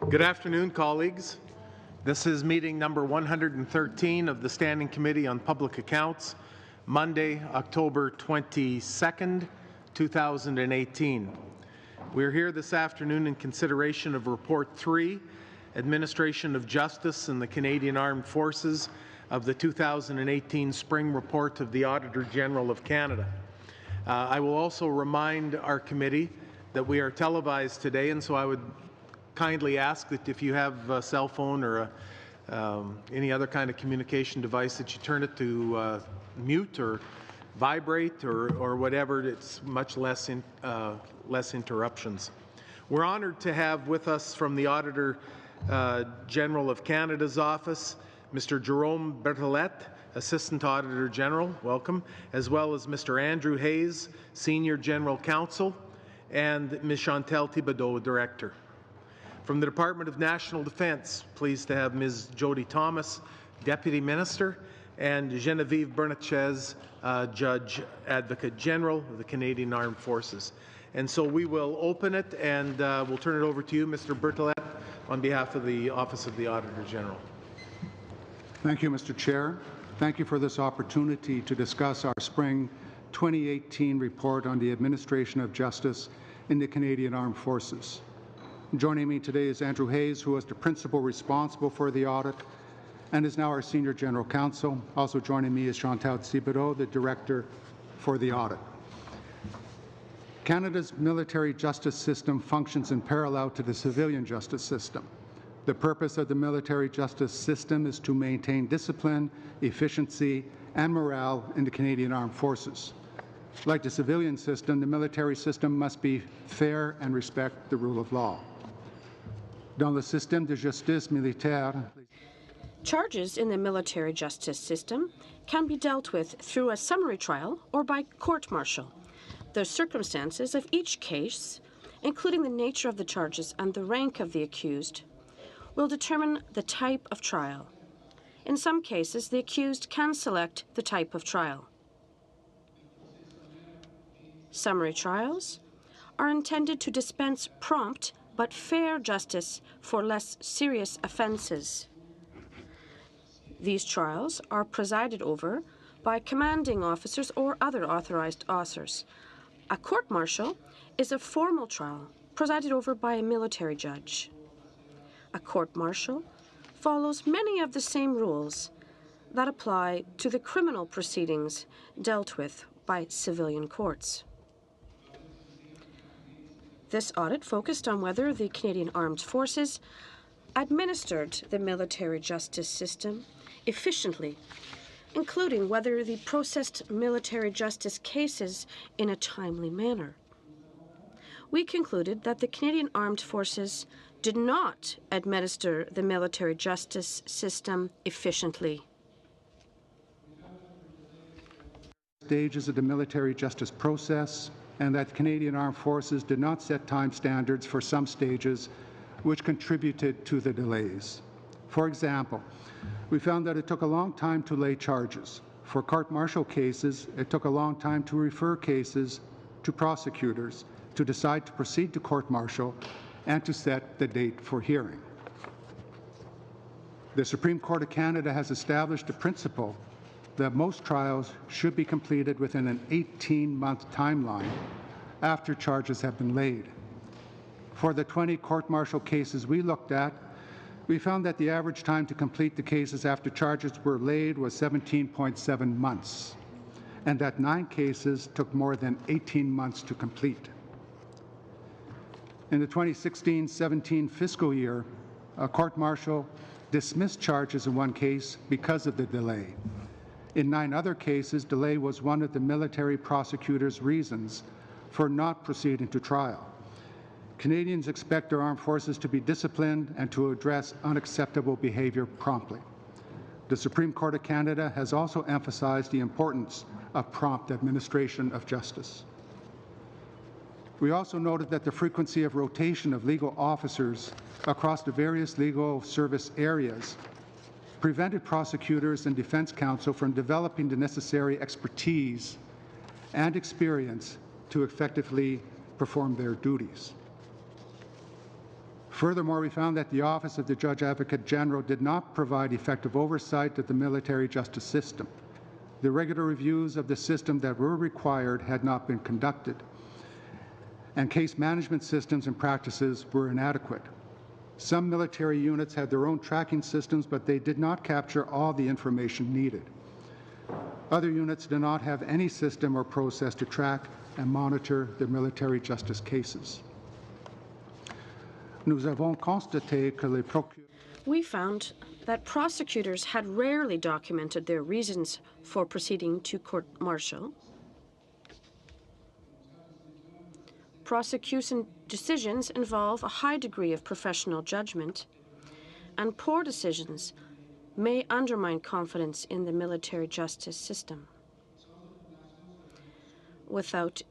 Good afternoon, colleagues. This is meeting number 113 of the Standing Committee on Public Accounts, Monday, October 22nd, 2018. We're here this afternoon in consideration of Report 3, Administration of Justice in the Canadian Armed Forces, of the 2018 Spring Report of the Auditor General of Canada. I will also remind our committee that we are televised today, and so I would kindly ask that if you have a cell phone or any other kind of communication device, that you turn it to mute or vibrate or whatever. It's much less interruptions. We're honored to have with us from the Auditor General of Canada's office, Mr. Jerome Berthollet, Assistant Auditor General, welcome, as well as Mr. Andrew Hayes, Senior General Counsel, and Ms. Chantal Thibodeau, Director. From the Department of National Defence, pleased to have Ms. Jody Thomas, Deputy Minister, and Genevieve Bernatchez, Judge Advocate General of the Canadian Armed Forces. And so we will open it, and we'll turn it over to you, Mr. Berthollet, on behalf of the Office of the Auditor General. Thank you, Mr. Chair. Thank you for this opportunity to discuss our Spring 2018 report on the administration of justice in the Canadian Armed Forces. Joining me today is Andrew Hayes, who is the principal responsible for the audit and is now our Senior General Counsel. Also joining me is Chantal Thibodeau, the Director for the audit. Canada's military justice system functions in parallel to the civilian justice system. The purpose of the military justice system is to maintain discipline, efficiency, and morale in the Canadian Armed Forces. Like the civilian system, the military system must be fair and respect the rule of law. Dans le système de justice militaire, charges in the military justice system can be dealt with through a summary trial or by court-martial. The circumstances of each case, including the nature of the charges and the rank of the accused, will determine the type of trial. In some cases, the accused can select the type of trial. Summary trials are intended to dispense prompt but fair justice for less serious offences. These trials are presided over by commanding officers or other authorized officers. A court-martial is a formal trial presided over by a military judge. A court-martial follows many of the same rules that apply to the criminal proceedings dealt with by civilian courts. This audit focused on whether the Canadian Armed Forces administered the military justice system efficiently, including whether they processed military justice cases in a timely manner. We concluded that the Canadian Armed Forces did not administer the military justice system efficiently. Stages of the military justice process, and that Canadian Armed Forces did not set time standards for some stages, which contributed to the delays. For example, we found that it took a long time to lay charges. For court-martial cases, it took a long time to refer cases to prosecutors to decide to proceed to court-martial and to set the date for hearing. The Supreme Court of Canada has established a principle that most trials should be completed within an 18-month timeline after charges have been laid. For the 20 court-martial cases we looked at, we found that the average time to complete the cases after charges were laid was 17.7 months, and that 9 cases took more than 18 months to complete. In the 2016-17 fiscal year, a court-martial dismissed charges in 1 case because of the delay. In 9 other cases, delay was one of the military prosecutors' reasons for not proceeding to trial. Canadians expect our armed forces to be disciplined and to address unacceptable behaviour promptly. The Supreme Court of Canada has also emphasized the importance of prompt administration of justice. We also noted that the frequency of rotation of legal officers across the various legal service areas prevented prosecutors and defense counsel from developing the necessary expertise and experience to effectively perform their duties. Furthermore, we found that the Office of the Judge Advocate General did not provide effective oversight of the military justice system. The regular reviews of the system that were required had not been conducted, and case management systems and practices were inadequate. Some military units had their own tracking systems, but they did not capture all the information needed. Other units did not have any system or process to track and monitor their military justice cases. Nous avons constaté que les procureurs We found that prosecutors had rarely documented their reasons for proceeding to court-martial. Prosecution decisions involve a high degree of professional judgment, and poor decisions may undermine confidence in the military justice system. Without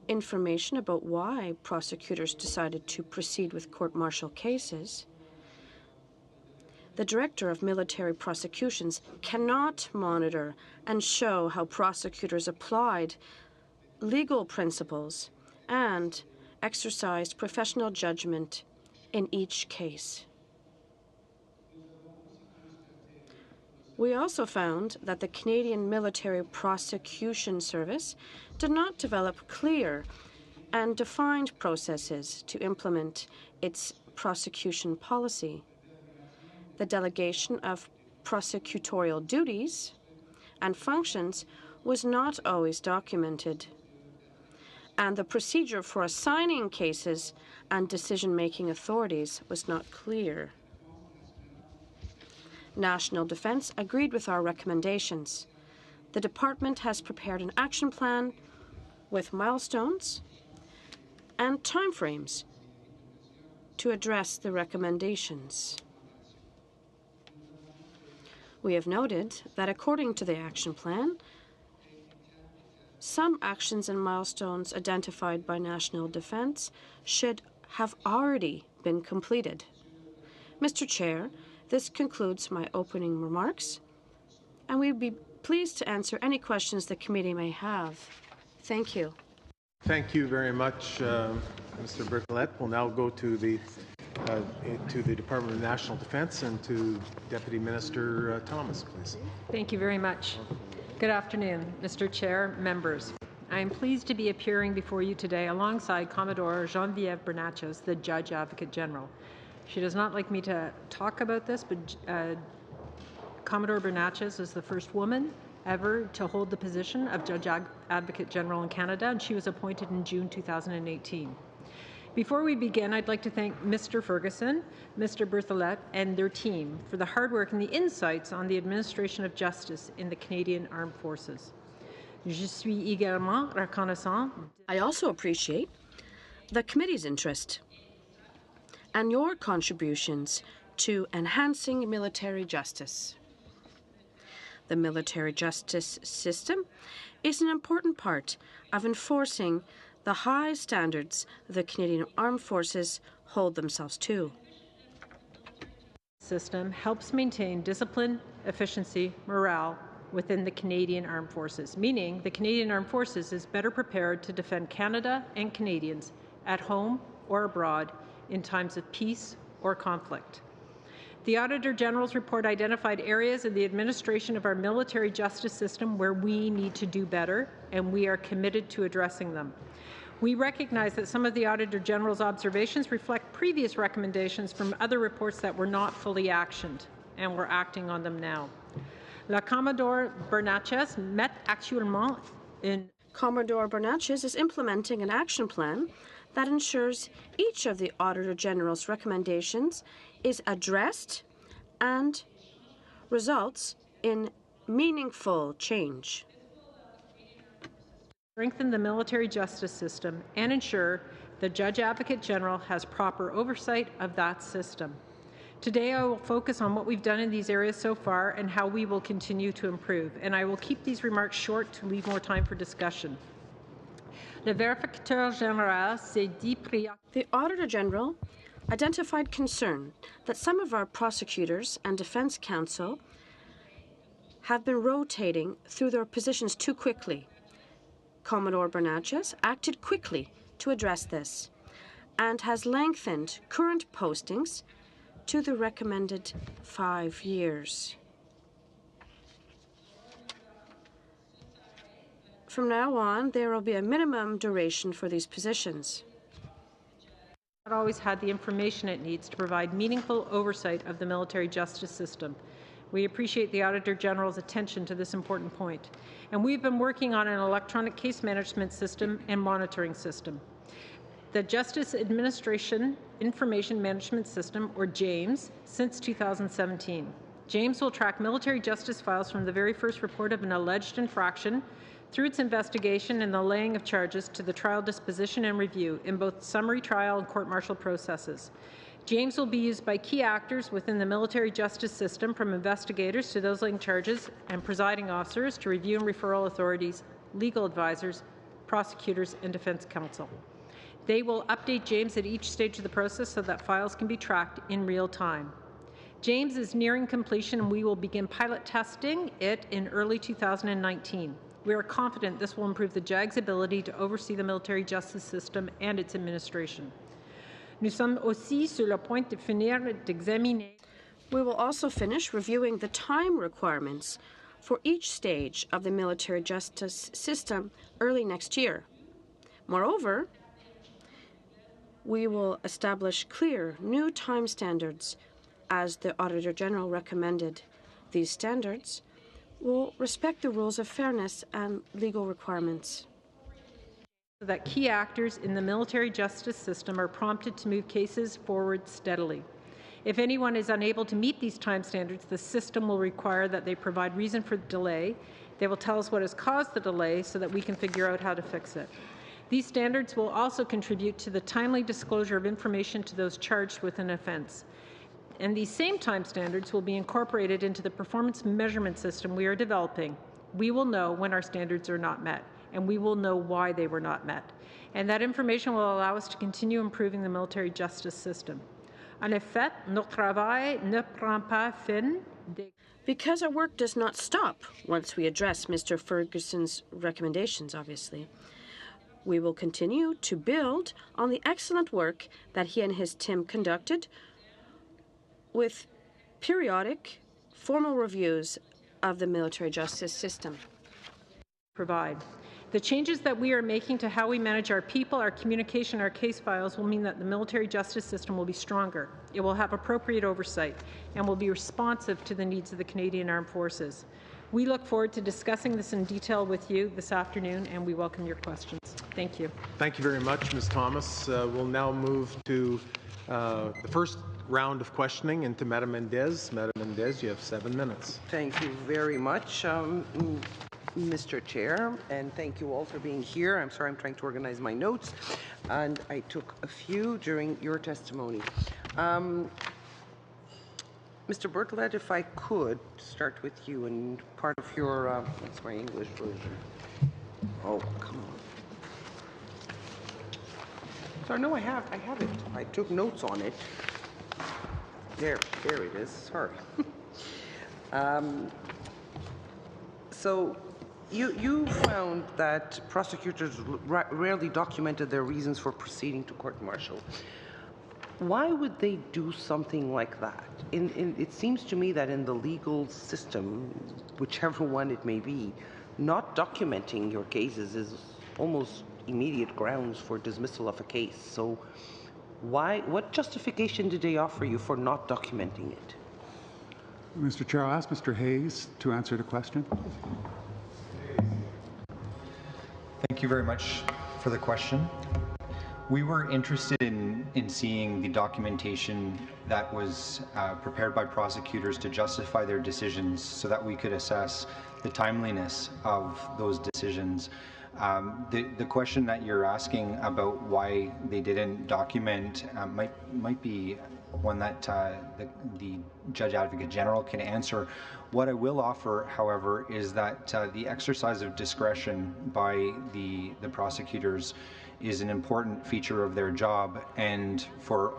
information about why prosecutors decided to proceed with court-martial cases, the Director of Military Prosecutions cannot monitor and show how prosecutors applied legal principles and exercised professional judgment in each case. We also found that the Canadian Military Prosecution Service did not develop clear and defined processes to implement its prosecution policy. The delegation of prosecutorial duties and functions was not always documented, and the procedure for assigning cases and decision-making authorities was not clear. National Defence agreed with our recommendations. The Department has prepared an action plan with milestones and timeframes to address the recommendations. We have noted that according to the action plan, some actions and milestones identified by National Defence should have already been completed. Mr. Chair, this concludes my opening remarks, and we'd be pleased to answer any questions the committee may have. Thank you. Thank you very much, Mr. Berthollet. We'll now go to the Department of National Defence and to Deputy Minister Thomas, please. Thank you very much. Good afternoon, Mr. Chair, members. I am pleased to be appearing before you today alongside Commodore Geneviève Bernatchez, the Judge Advocate General. She does not like me to talk about this, but Commodore Bernatchez is the first woman ever to hold the position of Judge Advocate General in Canada, and she was appointed in June 2018. Before we begin, I'd like to thank Mr. Ferguson, Mr. Berthollet, and their team for the hard work and the insights on the administration of justice in the Canadian Armed Forces. Je suis également reconnaissant. I also appreciate the committee's interest and your contributions to enhancing military justice. The military justice system is an important part of enforcing the high standards the Canadian Armed Forces hold themselves to. The system helps maintain discipline, efficiency, morale within the Canadian Armed Forces, meaning the Canadian Armed Forces is better prepared to defend Canada and Canadians at home or abroad in times of peace or conflict. The Auditor General's report identified areas in the administration of our military justice system where we need to do better, and we are committed to addressing them. We recognize that some of the Auditor General's observations reflect previous recommendations from other reports that were not fully actioned, and we're acting on them now. La Commodore Bernatchez met actuellement in Commodore Bernatchez is implementing an action plan that ensures each of the Auditor General's recommendations is addressed and results in meaningful change. Strengthen the military justice system and ensure the Judge Advocate General has proper oversight of that system. Today I will focus on what we've done in these areas so far and how we will continue to improve, and I will keep these remarks short to leave more time for discussion. Le Vérificateur Général s'est dit The Auditor General identified concern that some of our prosecutors and defense counsel have been rotating through their positions too quickly. Commodore Bernatchez acted quickly to address this, and has lengthened current postings to the recommended 5 years. From now on, there will be a minimum duration for these positions. Not always had the information it needs to provide meaningful oversight of the military justice system. We appreciate the Auditor General's attention to this important point, and we've been working on an electronic case management system and monitoring system. The Justice Administration Information Management System, or JAMES, since 2017. JAMES will track military justice files from the very first report of an alleged infraction through its investigation and the laying of charges to the trial disposition and review in both summary trial and court-martial processes. JAMES will be used by key actors within the military justice system, from investigators to those laying charges and presiding officers to review and referral authorities, legal advisors, prosecutors, and defense counsel. They will update JAMES at each stage of the process so that files can be tracked in real time. JAMES is nearing completion, and we will begin pilot testing it in early 2019. We are confident this will improve the JAG's ability to oversee the military justice system and its administration. Nous sommes aussi sur le point de finir d'examiner. We will also finish reviewing the time requirements for each stage of the military justice system early next year. Moreover, we will establish clear new time standards as the Auditor General recommended. These standards will respect the rules of fairness and legal requirements. So that key actors in the military justice system are prompted to move cases forward steadily. If anyone is unable to meet these time standards, the system will require that they provide reason for the delay. They will tell us what has caused the delay so that we can figure out how to fix it. These standards will also contribute to the timely disclosure of information to those charged with an offence. And these same time standards will be incorporated into the performance measurement system we are developing. We will know when our standards are not met, and we will know why they were not met. And that information will allow us to continue improving the military justice system. En effet, notre travail ne prend pas fin. Because our work does not stop once we address Mr. Ferguson's recommendations, obviously. We will continue to build on the excellent work that he and his team conducted with periodic formal reviews of the military justice system. Provide. The changes that we are making to how we manage our people, our communication, our case files will mean that the military justice system will be stronger. It will have appropriate oversight and will be responsive to the needs of the Canadian Armed Forces. We look forward to discussing this in detail with you this afternoon, and we welcome your questions. Thank you. Thank you very much, Ms. Thomas. We'll now move to the first round of questioning and to Madame Mendez. Madame Mendez, you have 7 minutes. Thank you very much, Mr. Chair, and thank you all for being here. I'm sorry, I'm trying to organize my notes, and I took a few during your testimony. Mr. Berthollet, if I could start with you and part of your, that's my English version. Oh, come on. Sorry, no, I have it. I took notes on it. There it is. Sorry. So you found that prosecutors rarely documented their reasons for proceeding to court-martial. Why would they do something like that? It seems to me that in the legal system, whichever one it may be, not documenting your cases is almost immediate grounds for dismissal of a case. So what justification did they offer you for not documenting it? Mr. Chair, I'll ask Mr. Hayes to answer the question. Thank you very much for the question. We were interested in seeing the documentation that was prepared by prosecutors to justify their decisions so that we could assess the timeliness of those decisions. The question that you're asking about why they didn't document might be one that the Judge Advocate General can answer. What I will offer, however, is that the exercise of discretion by the prosecutors is an important feature of their job, and for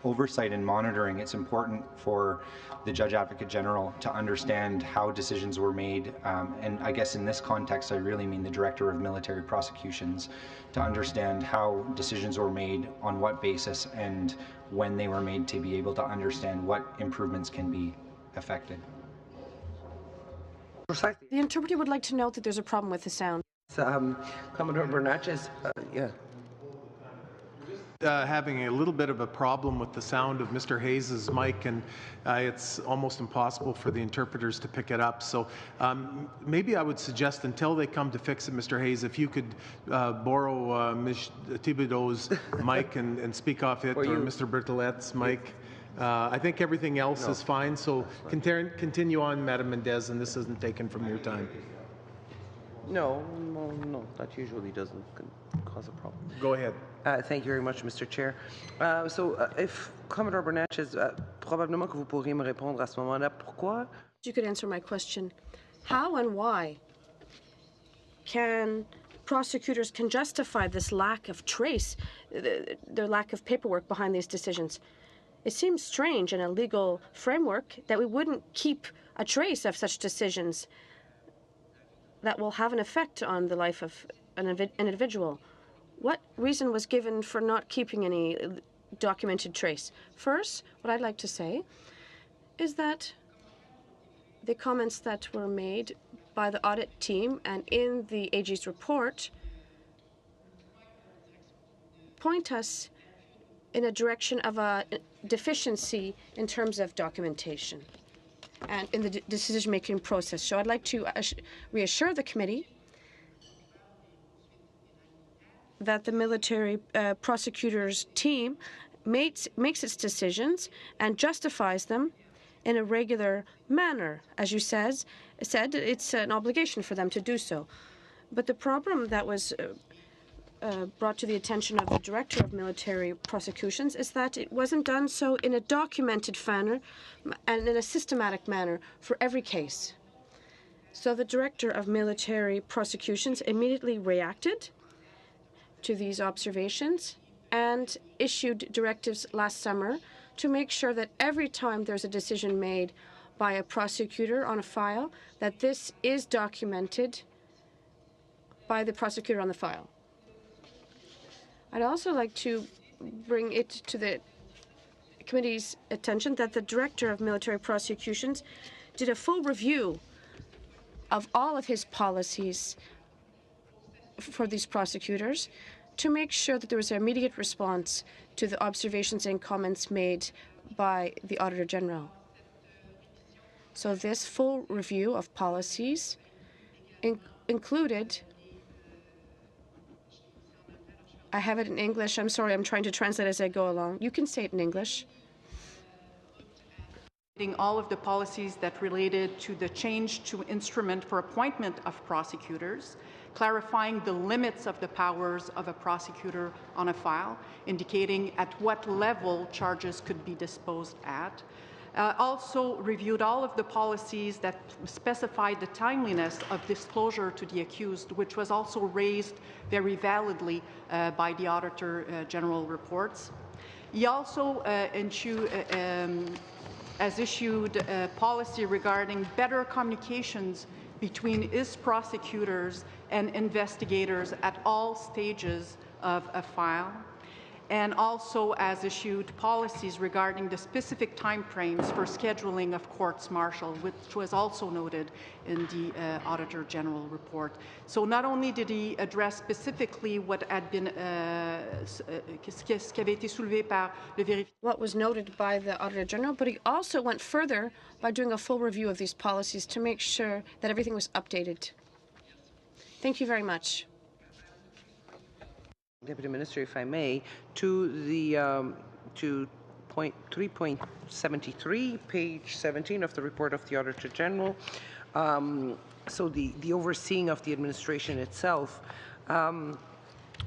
oversight and monitoring, it's important for the Judge Advocate General to understand how decisions were made, and I guess in this context I really mean the Director of Military Prosecutions, to understand how decisions were made, on what basis, and when they were made, to be able to understand what improvements can be effected. Precisely. The interpreter would like to note that there's a problem with the sound. Commodore Bernatchez, yeah. Having a little bit of a problem with the sound of Mr. Hayes's mic, and it's almost impossible for the interpreters to pick it up. So maybe I would suggest, until they come to fix it, Mr. Hayes, if you could borrow Ms. Thibodeau's mic and speak off it, or Mr. Bertolet's mic. I think everything else is fine, so continue on, Madam Mendez, and this isn't taken from your time. No, that usually doesn't cause a problem. Go ahead. Thank you very much, Mr. Chair. If Commodore Bernatchez, probablement que vous pourriez me répondre à ce moment-là, pourquoi? You could answer my question. How and why can prosecutors justify this lack of trace, their lack of paperwork behind these decisions? It seems strange in a legal framework that we wouldn't keep a trace of such decisions that will have an effect on the life of an individual. What reason was given for not keeping any documented trace? First, what I'd like to say is that the comments that were made by the audit team and in the AG's report point us in a direction of a deficiency in terms of documentation and in the decision-making process. So I'd like to reassure the committee that the military prosecutors team makes its decisions and justifies them in a regular manner. As you said, it's an obligation for them to do so. But the problem that was brought to the attention of the Director of Military Prosecutions is that it wasn't done so in a documented manner and in a systematic manner for every case. So the Director of Military Prosecutions immediately reacted to these observations and issued directives last summer to make sure that every time there's a decision made by a prosecutor on a file, that this is documented by the prosecutor on the file. I'd also like to bring it to the committee's attention that the Director of Military Prosecutions did a full review of all of his policies for these prosecutors to make sure that there was an immediate response to the observations and comments made by the Auditor General. So this full review of policies included, I have it in English, I'm sorry, I'm trying to translate as I go along. You can say it in English. All of the policies that related to the change to instrument for appointment of prosecutors, clarifying the limits of the powers of a prosecutor on a file, indicating at what level charges could be disposed at. Also reviewed all of the policies that specified the timeliness of disclosure to the accused, which was also raised very validly by the Auditor General reports. He also has issued a policy regarding better communications between his prosecutors and investigators at all stages of a file, and also has issued policies regarding the specific timeframes for scheduling of courts-martial, which was also noted in the Auditor General report. So not only did he address specifically what had been what was noted by the Auditor General, but he also went further by doing a full review of these policies to make sure that everything was updated. Thank you very much. Deputy Minister, if I may, to the to point 3.73, page 17 of the report of the Auditor General. So the overseeing of the administration itself, and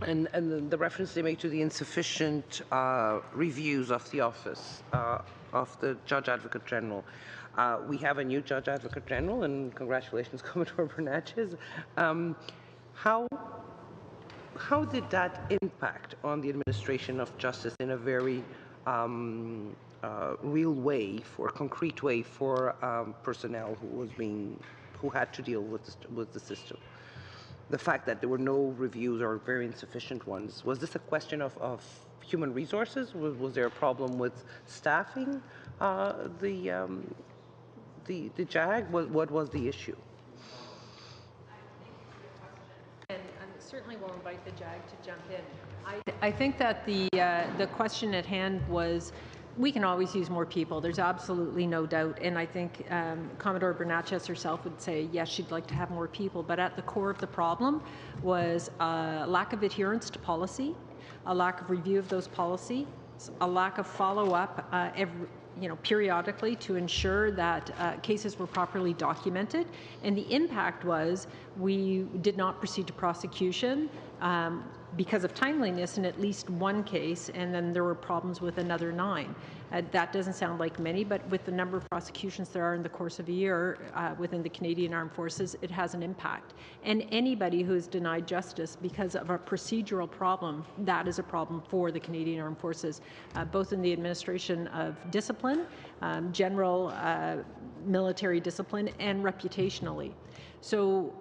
the reference they make to the insufficient reviews of the office of the Judge Advocate General. We have a new Judge Advocate General, and congratulations, Commodore Bernatchez. How did that impact on the administration of justice in a very real way, for concrete way for personnel who had to deal with the system. The fact that there were no reviews or very insufficient ones, was this a question of human resources? Was there a problem with staffing the JAG? What was the issue? And I certainly will invite the JAG to jump in. I think that the question at hand was, we can always use more people. There's absolutely no doubt. And I think Commodore Bernatchez herself would say, yes, she'd like to have more people. But at the core of the problem was a lack of adherence to policy, a lack of review of those policies, a lack of follow-up periodically to ensure that cases were properly documented. And the impact was we did not proceed to prosecution because of timeliness in at least one case, and then there were problems with another 9. That doesn't sound like many, but with the number of prosecutions there are in the course of a year within the Canadian Armed Forces, it has an impact. And anybody who is denied justice because of a procedural problem, that is a problem for the Canadian Armed Forces, both in the administration of discipline, general military discipline, and reputationally. So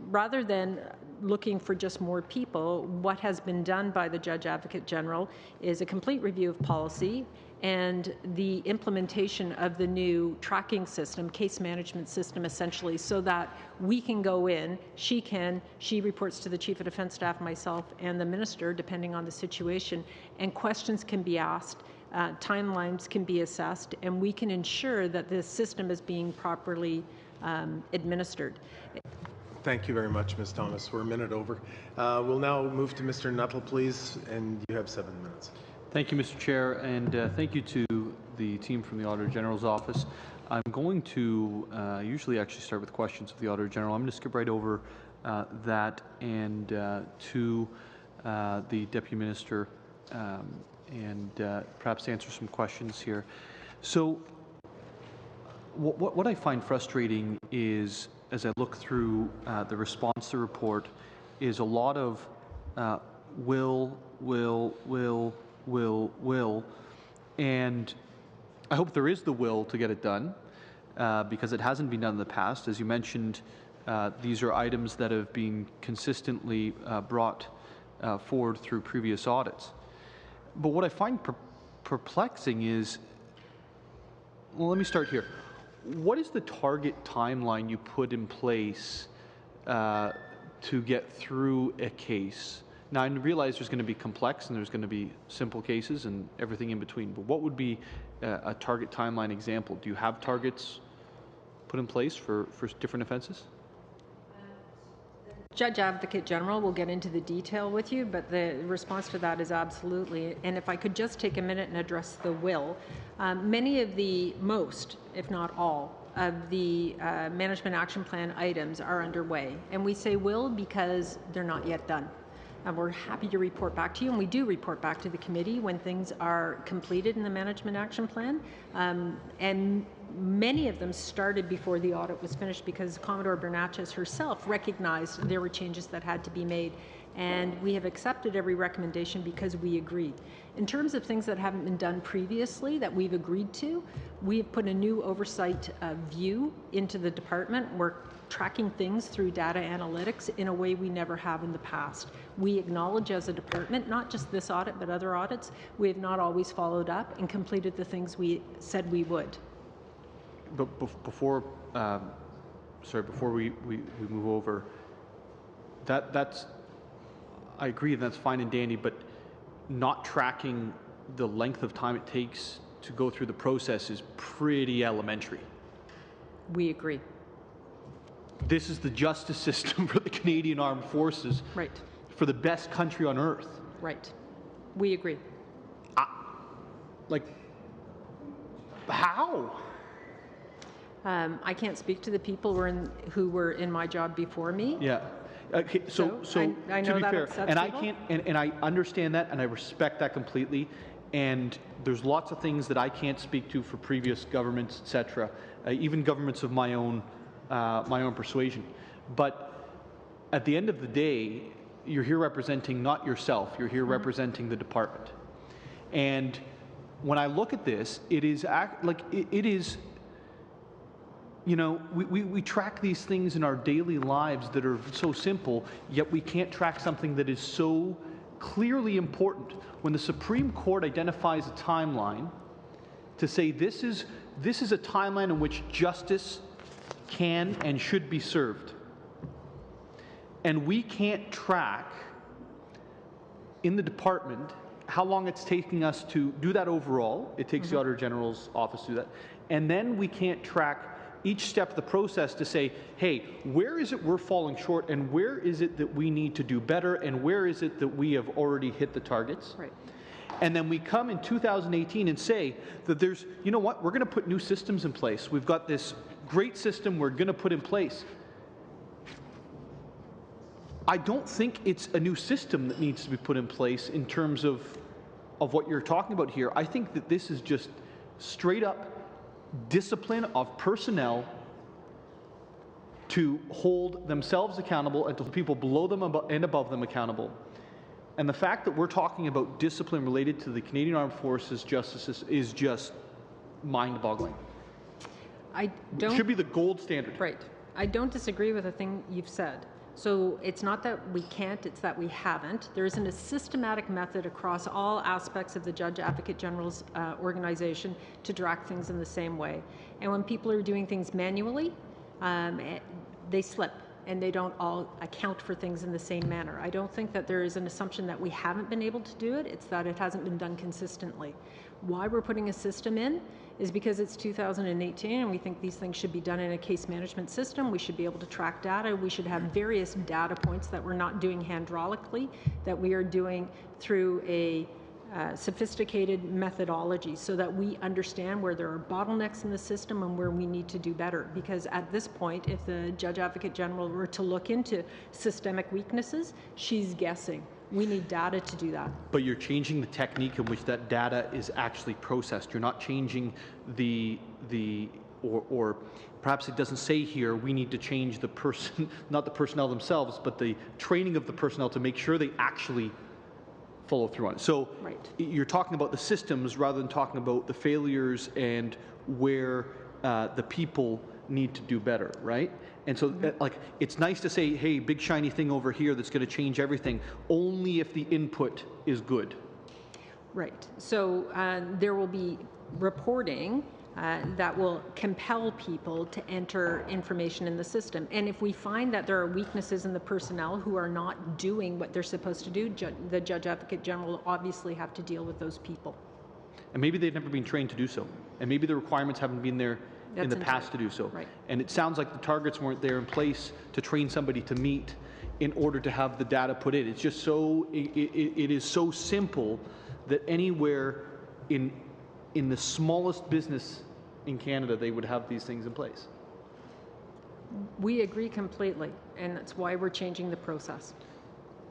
rather than looking for just more people, what has been done by the Judge Advocate General is a complete review of policy and the implementation of the new tracking system, case management system, essentially, so that we can go in, she reports to the Chief of Defence Staff, myself, and the Minister, depending on the situation, and questions can be asked, timelines can be assessed, and we can ensure that the system is being properly administered. Thank you very much, Ms. Thomas. We're a minute over. We'll now move to Mr. Nuttall, please, and you have 7 minutes. Thank you, Mr. Chair, and thank you to the team from the Auditor General's office. I'm going to usually actually start with questions of the Auditor General. I'm going to skip right over that and to the Deputy Minister and perhaps answer some questions here. So what I find frustrating is, as I look through the response to the report, is a lot of will, and I hope there is the will to get it done, because it hasn't been done in the past. As you mentioned, these are items that have been consistently brought forward through previous audits. But what I find perplexing is, well, let me start here. What is the target timeline you put in place to get through a case? Now, I realize there's going to be complex and there's going to be simple cases and everything in between, but what would be a target timeline example? Do you have targets put in place for different offences? Judge Advocate General will get into the detail with you, but the response to that is absolutely. And if I could just take a minute and address the will, most, if not all, of the Management Action Plan items are underway. And we say will because they're not yet done. And we're happy to report back to you, and we do report back to the committee when things are completed in the Management Action Plan. And many of them started before the audit was finished because Commodore Bernatchez herself recognized there were changes that had to be made. And we have accepted every recommendation because we agreed. In terms of things that haven't been done previously that we've agreed to, we've put a new oversight view into the department. We're tracking things through data analytics in a way we never have in the past. We acknowledge as a department, not just this audit, but other audits, we have not always followed up and completed the things we said we would. But before we move over, that's I agree, that's fine and dandy, but not tracking the length of time it takes to go through the process is pretty elementary. We agree. This is the justice system for the Canadian Armed Forces. Right. For the best country on earth. Right. We agree. How? I can't speak to the people who were in my job before me. Yeah. Okay, so I know to be that fair, upsets and I people. can't, and I understand that, and I respect that completely. And there's lots of things that I can't speak to for previous governments, etc., even governments of my own persuasion. But at the end of the day, you're here representing not yourself. You're here representing the department. And when I look at this, it is it is, you know, we track these things in our daily lives that are so simple, yet we can't track something that is so clearly important. When the Supreme Court identifies a timeline to say this is a timeline in which justice can and should be served, and we can't track in the department how long it's taking us to do that overall. It takes the Auditor General's office to do that. And then we can't track each step of the process to say, hey, where is it we're falling short, and where is it that we need to do better, and where is it that we have already hit the targets? Right. And then we come in 2018 and say that there's, you know what, we're going to put new systems in place. We've got this great system we're going to put in place. I don't think it's a new system that needs to be put in place in terms of what you're talking about here. I think that this is just straight up discipline of personnel to hold themselves accountable and to people below them and above them accountable. And the fact that we're talking about discipline related to the Canadian Armed Forces justices is just mind-boggling. I don't. It should be the gold standard. Right. I don't disagree with a thing you've said. So it's not that we can't, it's that we haven't. There isn't a systematic method across all aspects of the Judge Advocate General's organization to track things in the same way. And when people are doing things manually, they slip and they don't all account for things in the same manner. I don't think that there is an assumption that we haven't been able to do it, it's that it hasn't been done consistently. Why we're putting a system in is because it's 2018 and we think these things should be done in a case management system. We should be able to track data. We should have various data points that we're not doing hydraulically, that we are doing through a sophisticated methodology so that we understand where there are bottlenecks in the system and where we need to do better. Because at this point, if the Judge Advocate General were to look into systemic weaknesses, she's guessing. We need data to do that. But you're changing the technique in which that data is actually processed. You're not changing or perhaps it doesn't say here, we need to change the person, not the personnel themselves, but the training of the personnel to make sure they actually follow through on it. So right. You're talking about the systems rather than talking about the failures and where the people need to do better, right? And so, like, it's nice to say, hey, big shiny thing over here that's going to change everything, only if the input is good. Right. So there will be reporting that will compel people to enter information in the system. And if we find that there are weaknesses in the personnel who are not doing what they're supposed to do, the Judge Advocate General will obviously have to deal with those people. And maybe they've never been trained to do so. And maybe the requirements haven't been there in the past to do so. Right. And it sounds like the targets weren't there in place to train somebody to meet in order to have the data put in. It's just so, it is so simple that anywhere in the smallest business in Canada, they would have these things in place. We agree completely, and that's why we're changing the process.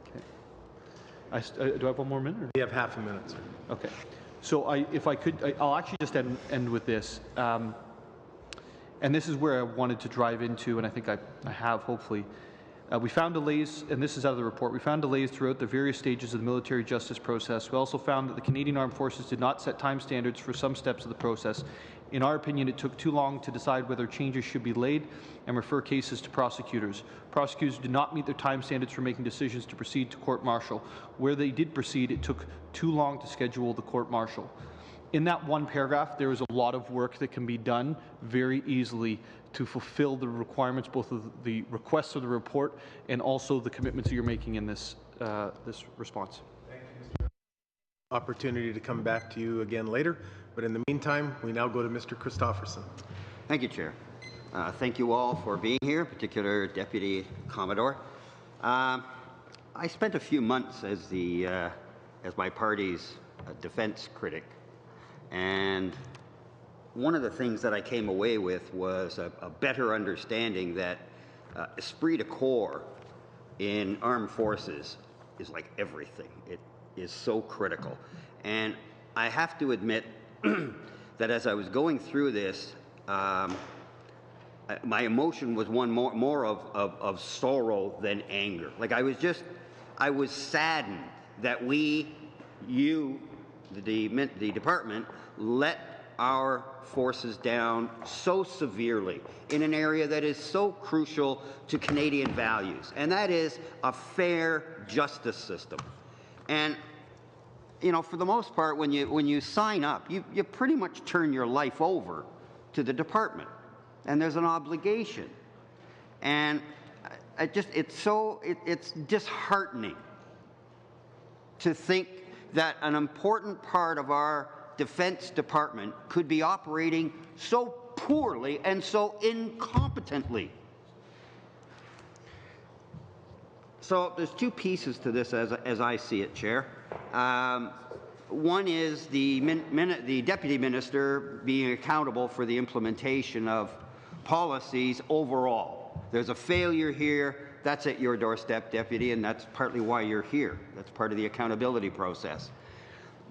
Okay. Do I have one more minute? Or? You have half a minute, sir. Okay. So if I could, I'll actually just end with this. And this is where I wanted to drive into, and I think I have, hopefully. We found delays, and this is out of the report, we found delays throughout the various stages of the military justice process. We also found that the Canadian Armed Forces did not set time standards for some steps of the process. In our opinion, it took too long to decide whether changes should be laid and refer cases to prosecutors. Prosecutors did not meet their time standards for making decisions to proceed to court-martial. Where they did proceed, it took too long to schedule the court-martial. In that one paragraph, there is a lot of work that can be done very easily to fulfill the requirements, both of the requests of the report and also the commitments that you're making in this this response. Thank you, Mr. Opportunity to come back to you again later, but in the meantime, we now go to Mr. Christofferson. Thank you, Chair. Thank you all for being here, particular Deputy Commodore. I spent a few months as my party's defense critic. And one of the things that I came away with was a better understanding that esprit de corps in armed forces is like everything. It is so critical. And I have to admit that as I was going through this, my emotion was one more of sorrow than anger. Like I was saddened that you, the department let our forces down so severely in an area that is so crucial to Canadian values, and that is a fair justice system. And you know, for the most part, when you sign up, you pretty much turn your life over to the department, and there's an obligation. And it's disheartening to think that an important part of our Defense Department could be operating so poorly and so incompetently. So there's two pieces to this as I see it, Chair. One is the Deputy Minister being accountable for the implementation of policies overall. There's a failure here. That's at your doorstep, Deputy, and that's partly why you're here. That's part of the accountability process.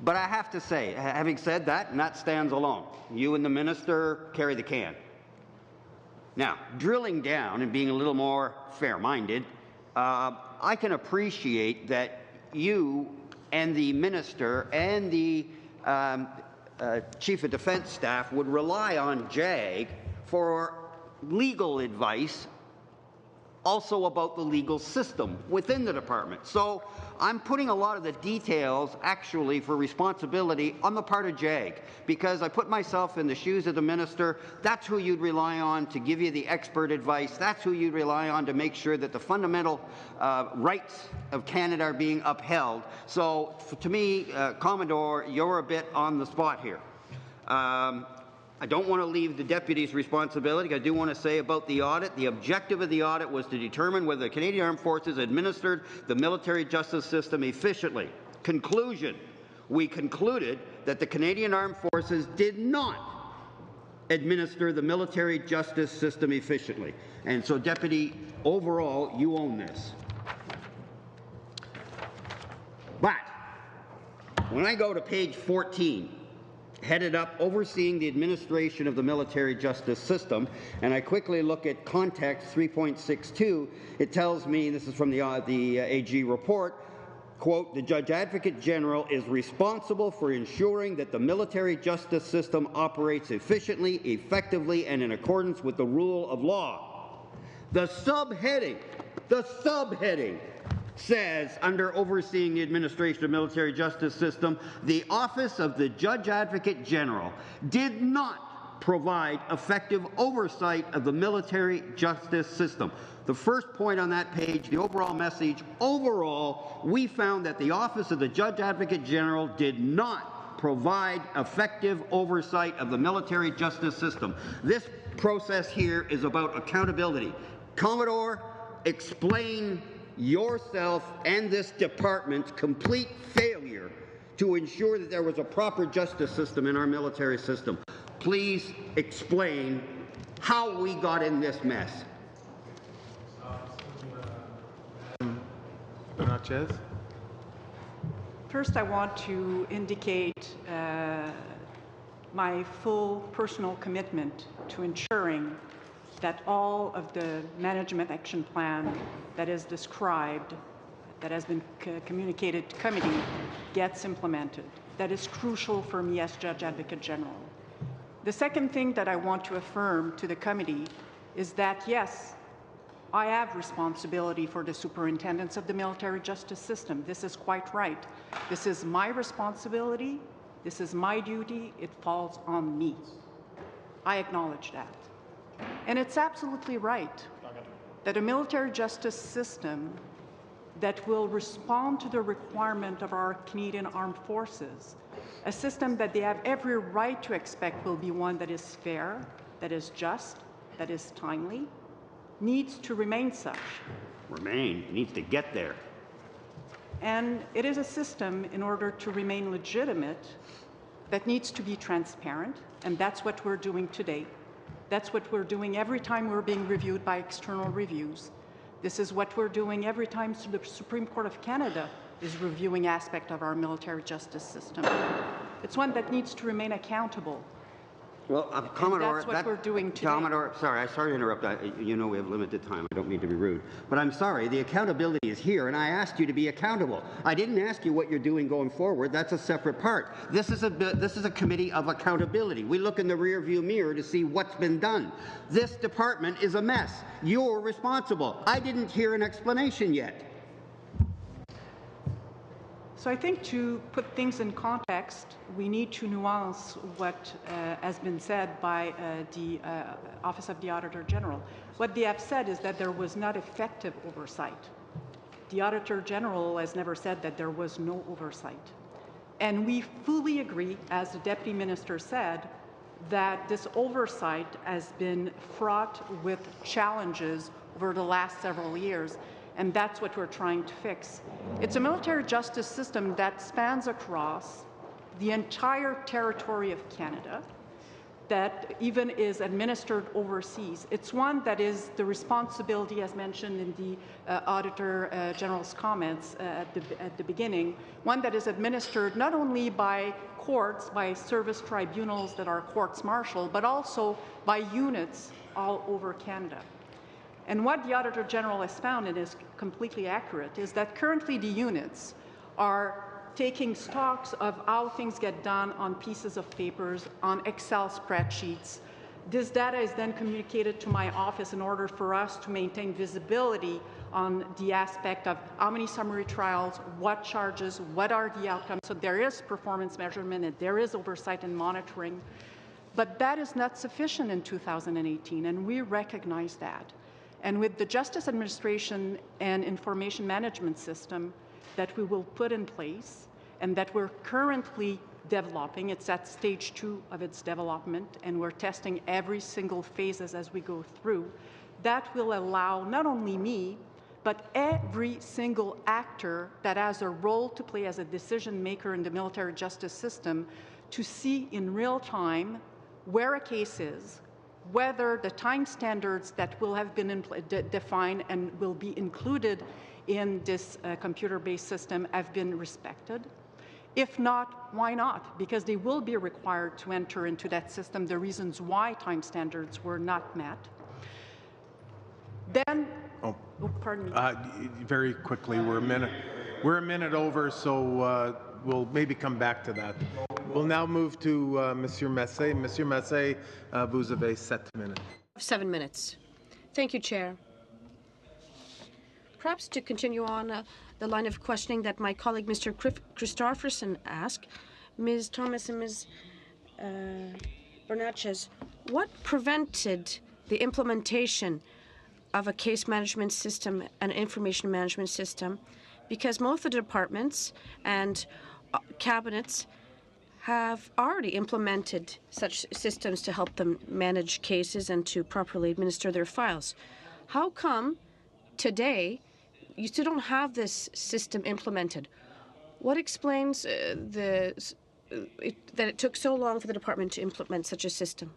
But I have to say, having said that, and that stands alone, you and the Minister carry the can. Now, drilling down and being a little more fair-minded, I can appreciate that you and the Minister and the Chief of Defence Staff would rely on JAG for legal advice, also about the legal system within the department. So I'm putting a lot of the details, actually, for responsibility on the part of JAG, because I put myself in the shoes of the Minister. That's who you'd rely on to give you the expert advice. That's who you'd rely on to make sure that the fundamental rights of Canada are being upheld. So to me, Commodore, you're a bit on the spot here. I don't want to leave the Deputy's responsibility. I do want to say about the audit. The objective of the audit was to determine whether the Canadian Armed Forces administered the military justice system efficiently. Conclusion: we concluded that the Canadian Armed Forces did not administer the military justice system efficiently. And so, Deputy, overall, you own this. But when I go to page 14, headed up overseeing the administration of the military justice system, and I quickly look at context 3.62, it tells me, this is from the AG report, quote, the Judge Advocate General is responsible for ensuring that the military justice system operates efficiently, effectively, and in accordance with the rule of law. The subheading says, under overseeing the administration of military justice system, the Office of the Judge Advocate General did not provide effective oversight of the military justice system. The first point on that page, the overall message, overall, we found that the Office of the Judge Advocate General did not provide effective oversight of the military justice system. This process here is about accountability. Commodore, explain yourself and this department's complete failure to ensure that there was a proper justice system in our military system. Please explain how we got in this mess. First, I want to indicate my full personal commitment to ensuring that all of the management action plan that is described, that has been communicated to committee, gets implemented. That is crucial for me as Judge Advocate General. The second thing that I want to affirm to the committee is that, yes, I have responsibility for the superintendents of the military justice system. This is quite right. This is my responsibility. This is my duty. It falls on me. I acknowledge that. And it's absolutely right that a military justice system that will respond to the requirement of our Canadian Armed Forces, a system that they have every right to expect will be one that is fair, that is just, that is timely, needs to remain such. It needs to get there. And it is a system, in order to remain legitimate, that needs to be transparent, and that's what we're doing today. That's what we're doing every time we're being reviewed by external reviews. This is what we're doing every time the Supreme Court of Canada is reviewing aspect of our military justice system. It's one that needs to remain accountable. Well, Commodore, that's what we're doing today. Commodore, sorry to interrupt. You know we have limited time. I don't mean to be rude. But I'm sorry, the accountability is here, and I asked you to be accountable. I didn't ask you what you're doing going forward. That's a separate part. This is a committee of accountability. We look in the rearview mirror to see what's been done. This department is a mess. You're responsible. I didn't hear an explanation yet. So I think to put things in context, we need to nuance what has been said by the Office of the Auditor General. What they have said is that there was not effective oversight. The Auditor General has never said that there was no oversight. And we fully agree, as the Deputy Minister said, that this oversight has been fraught with challenges over the last several years. And that's what we're trying to fix. It's a military justice system that spans across the entire territory of Canada, that even is administered overseas. It's one that is the responsibility, as mentioned in the Auditor General's comments at the beginning, one that is administered not only by courts, by service tribunals that are courts martial, but also by units all over Canada. And what the Auditor General has found, and is completely accurate, is that currently the units are taking stocks of how things get done on pieces of papers, on Excel spreadsheets. This data is then communicated to my office in order for us to maintain visibility on the aspect of how many summary trials, what charges, what are the outcomes. So there is performance measurement and there is oversight and monitoring. But that is not sufficient in 2018, and we recognize that. And with the Justice Administration and Information Management System that we will put in place and that we're currently developing, it's at stage 2 of its development, and we're testing every single phases as we go through, that will allow not only me, but every single actor that has a role to play as a decision maker in the military justice system to see in real time where a case is, whether the time standards that will have been defined and will be included in this computer-based system have been respected. If not, why not? Because they will be required to enter into that system the reasons why time standards were not met. Then, pardon me. Very quickly, we're a minute over, so we'll maybe come back to that. We'll now move to Monsieur Massé. Monsieur Massé, vous avez 7 minutes. 7 minutes. Thank you, Chair. Perhaps to continue on the line of questioning that my colleague, Mr. Christofferson, asked, Ms. Thomas and Ms. Bernatchez, what prevented the implementation of a case management system and information management system? Because most of the departments and cabinets have already implemented such systems to help them manage cases and to properly administer their files. How come today you still don't have this system implemented? What explains that it took so long for the department to implement such a system?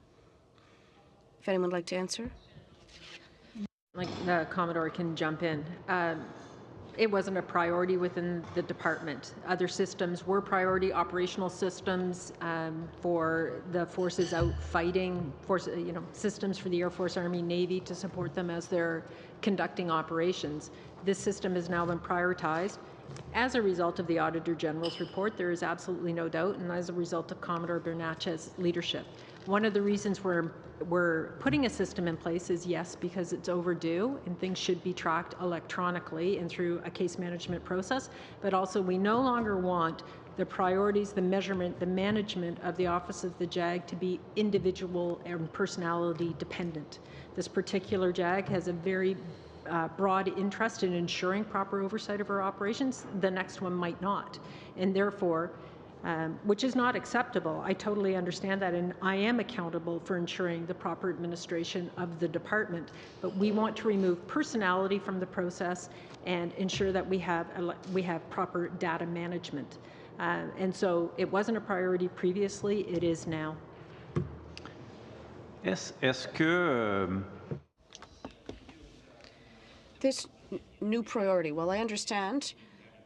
If anyone would like to answer. Like the Commodore can jump in. It wasn't a priority within the department. Other systems were priority, operational systems for the forces out fighting, systems for the Air Force, Army, Navy to support them as they're conducting operations. This system has now been prioritized. As a result of the Auditor General's report, there is absolutely no doubt, and as a result of Commodore Bernatchez's leadership. One of the reasons we're putting a system in place is, yes, because it's overdue and things should be tracked electronically and through a case management process, but also we no longer want the priorities, the measurement, the management of the Office of the JAG to be individual and personality dependent. This particular JAG has a very broad interest in ensuring proper oversight of our operations. The next one might not. And therefore, which is not acceptable. I totally understand that, and I am accountable for ensuring the proper administration of the department. But we want to remove personality from the process and ensure that we have proper data management. And so it wasn't a priority previously, it is now. Est-ce que This new priority, well, I understand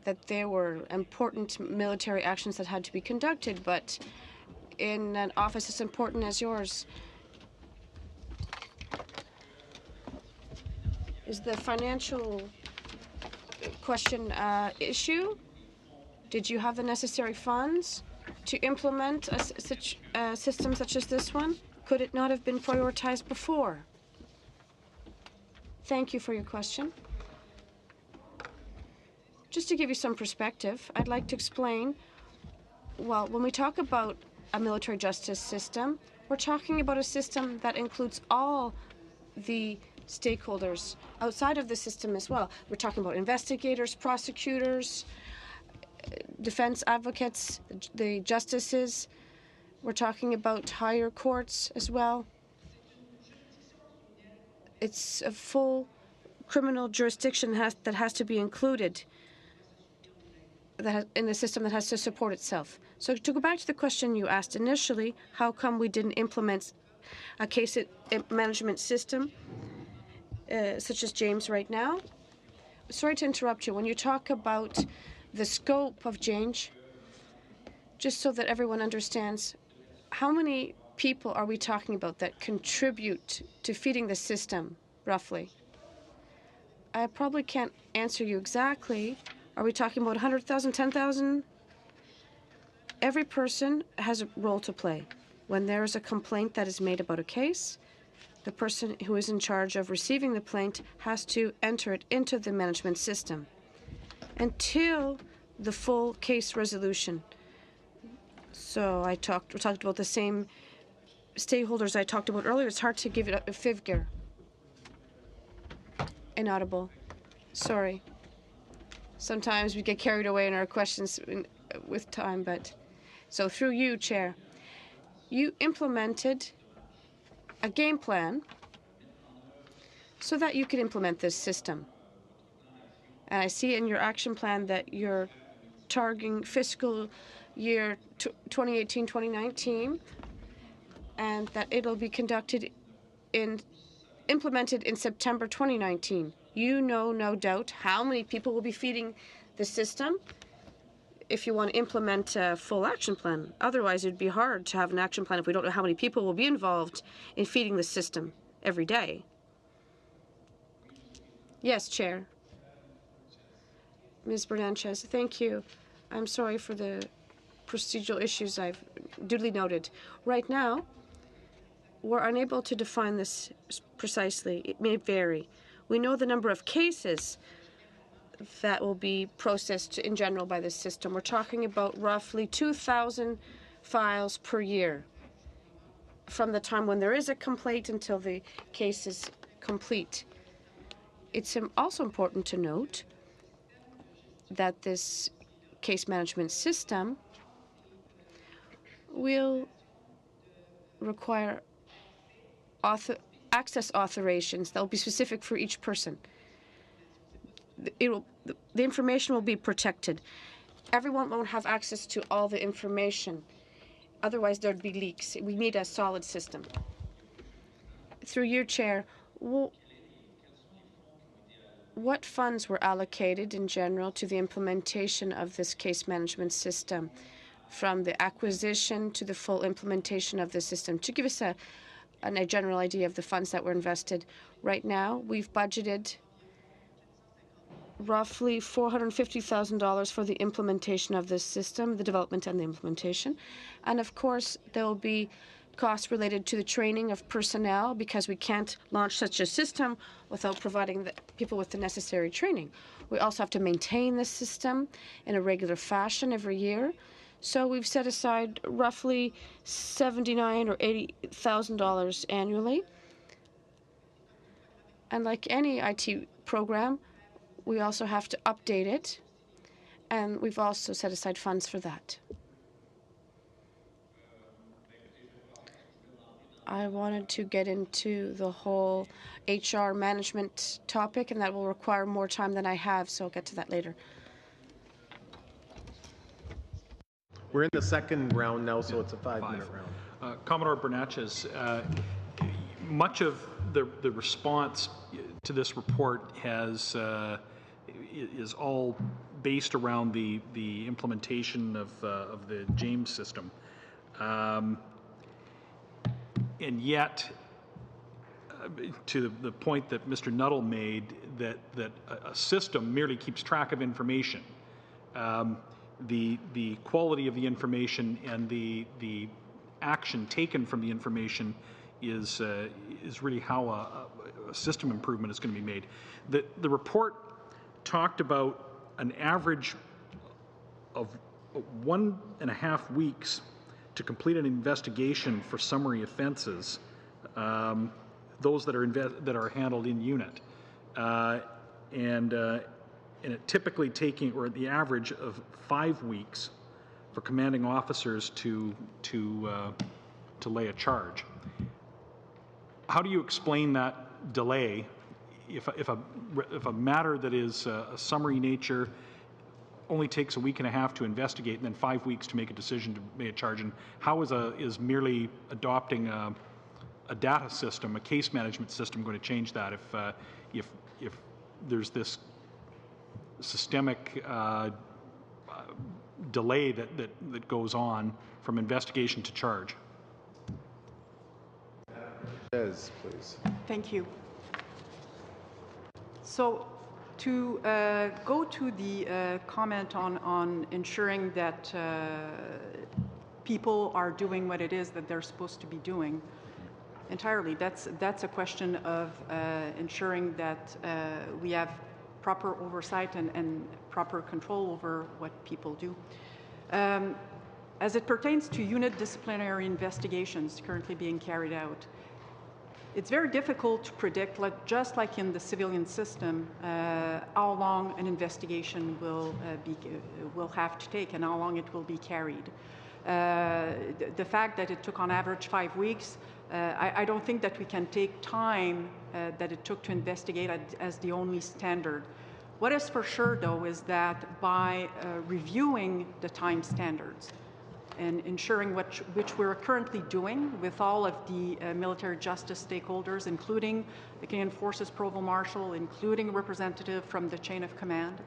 that there were important military actions that had to be conducted, but in an office as important as yours. Is the financial question issue? Did you have the necessary funds to implement a system such as this one? Could it not have been prioritized before? Thank you for your question. Just to give you some perspective, I'd like to explain, well, when we talk about a military justice system, we're talking about a system that includes all the stakeholders outside of the system as well. We're talking about investigators, prosecutors, defense advocates, the justices. We're talking about higher courts as well. It's a full criminal jurisdiction that has to be included in the system that has to support itself. So to go back to the question you asked initially, how come we didn't implement a case management system such as James right now? Sorry to interrupt you. When you talk about the scope of change, just so that everyone understands, how many people are we talking about that contribute to feeding the system, roughly? I probably can't answer you exactly. Are we talking about 100,000, 10,000? Every person has a role to play. When there is a complaint that is made about a case, the person who is in charge of receiving the complaint has to enter it into the management system until the full case resolution. So we talked about the same stakeholders I talked about earlier. It's hard to give it a figure. Inaudible. Sorry. Sometimes we get carried away in our questions with time, but so through you, Chair, you implemented a game plan so that you could implement this system. And I see in your action plan that you're targeting fiscal year 2018-2019, and that it'll be implemented in September 2019. You know, no doubt, how many people will be feeding the system if you want to implement a full action plan. Otherwise, it'd be hard to have an action plan if we don't know how many people will be involved in feeding the system every day. Yes, Chair. Ms. Bernanchez, thank you. I'm sorry for the procedural issues I've duly noted. Right now, we're unable to define this precisely. It may vary. We know the number of cases that will be processed in general by this system. We're talking about roughly 2,000 files per year from the time when there is a complaint until the case is complete. It's also important to note that this case management system will require access authorizations that will be specific for each person. The information will be protected. Everyone won't have access to all the information. Otherwise, there'd be leaks. We need a solid system. Through your chair, what funds were allocated in general to the implementation of this case management system, from the acquisition to the full implementation of the system? To give us a general idea of the funds that were invested. Right now, we've budgeted roughly $450,000 for the implementation of this system, the development and the implementation. And of course, there will be costs related to the training of personnel, because we can't launch such a system without providing the people with the necessary training. We also have to maintain the system in a regular fashion every year. So we've set aside roughly $79,000 or $80,000 annually. And like any IT program, we also have to update it, and we've also set aside funds for that. I wanted to get into the whole HR management topic, and that will require more time than I have, so I'll get to that later. We're in the second round now, so it's a five-minute round. Commodore Bernanchez, much of the response to this report is all based around the implementation of the James system. And yet, to the point that Mr. Nuttall made, that a system merely keeps track of information. The quality of the information and the action taken from the information is really how a system improvement is going to be made. The report talked about an average of 1.5 weeks to complete an investigation for summary offenses, those that are handled in unit, and it typically taking, or the average of 5 weeks for commanding officers to lay a charge. How do you explain that delay if a matter that is a summary nature only takes a week and a half to investigate and then 5 weeks to make a decision to make a charge? And how is merely adopting a data system, a case management system, going to change that if there's this systemic delay that goes on from investigation to charge? Yes, please. Thank you. So to go to the comment on ensuring that people are doing what it is that they're supposed to be doing, entirely, that's a question of ensuring that we have proper oversight and proper control over what people do. As it pertains to unit disciplinary investigations currently being carried out, it's very difficult to predict, just like in the civilian system, how long an investigation will have to take and how long it will be carried. The fact that it took on average 5 weeks, I don't think that we can take time that it took to investigate as the only standard. What is for sure, though, is that by reviewing the time standards and ensuring which we're currently doing with all of the military justice stakeholders, including the Canadian Forces Provost Marshal, including a representative from the chain of command,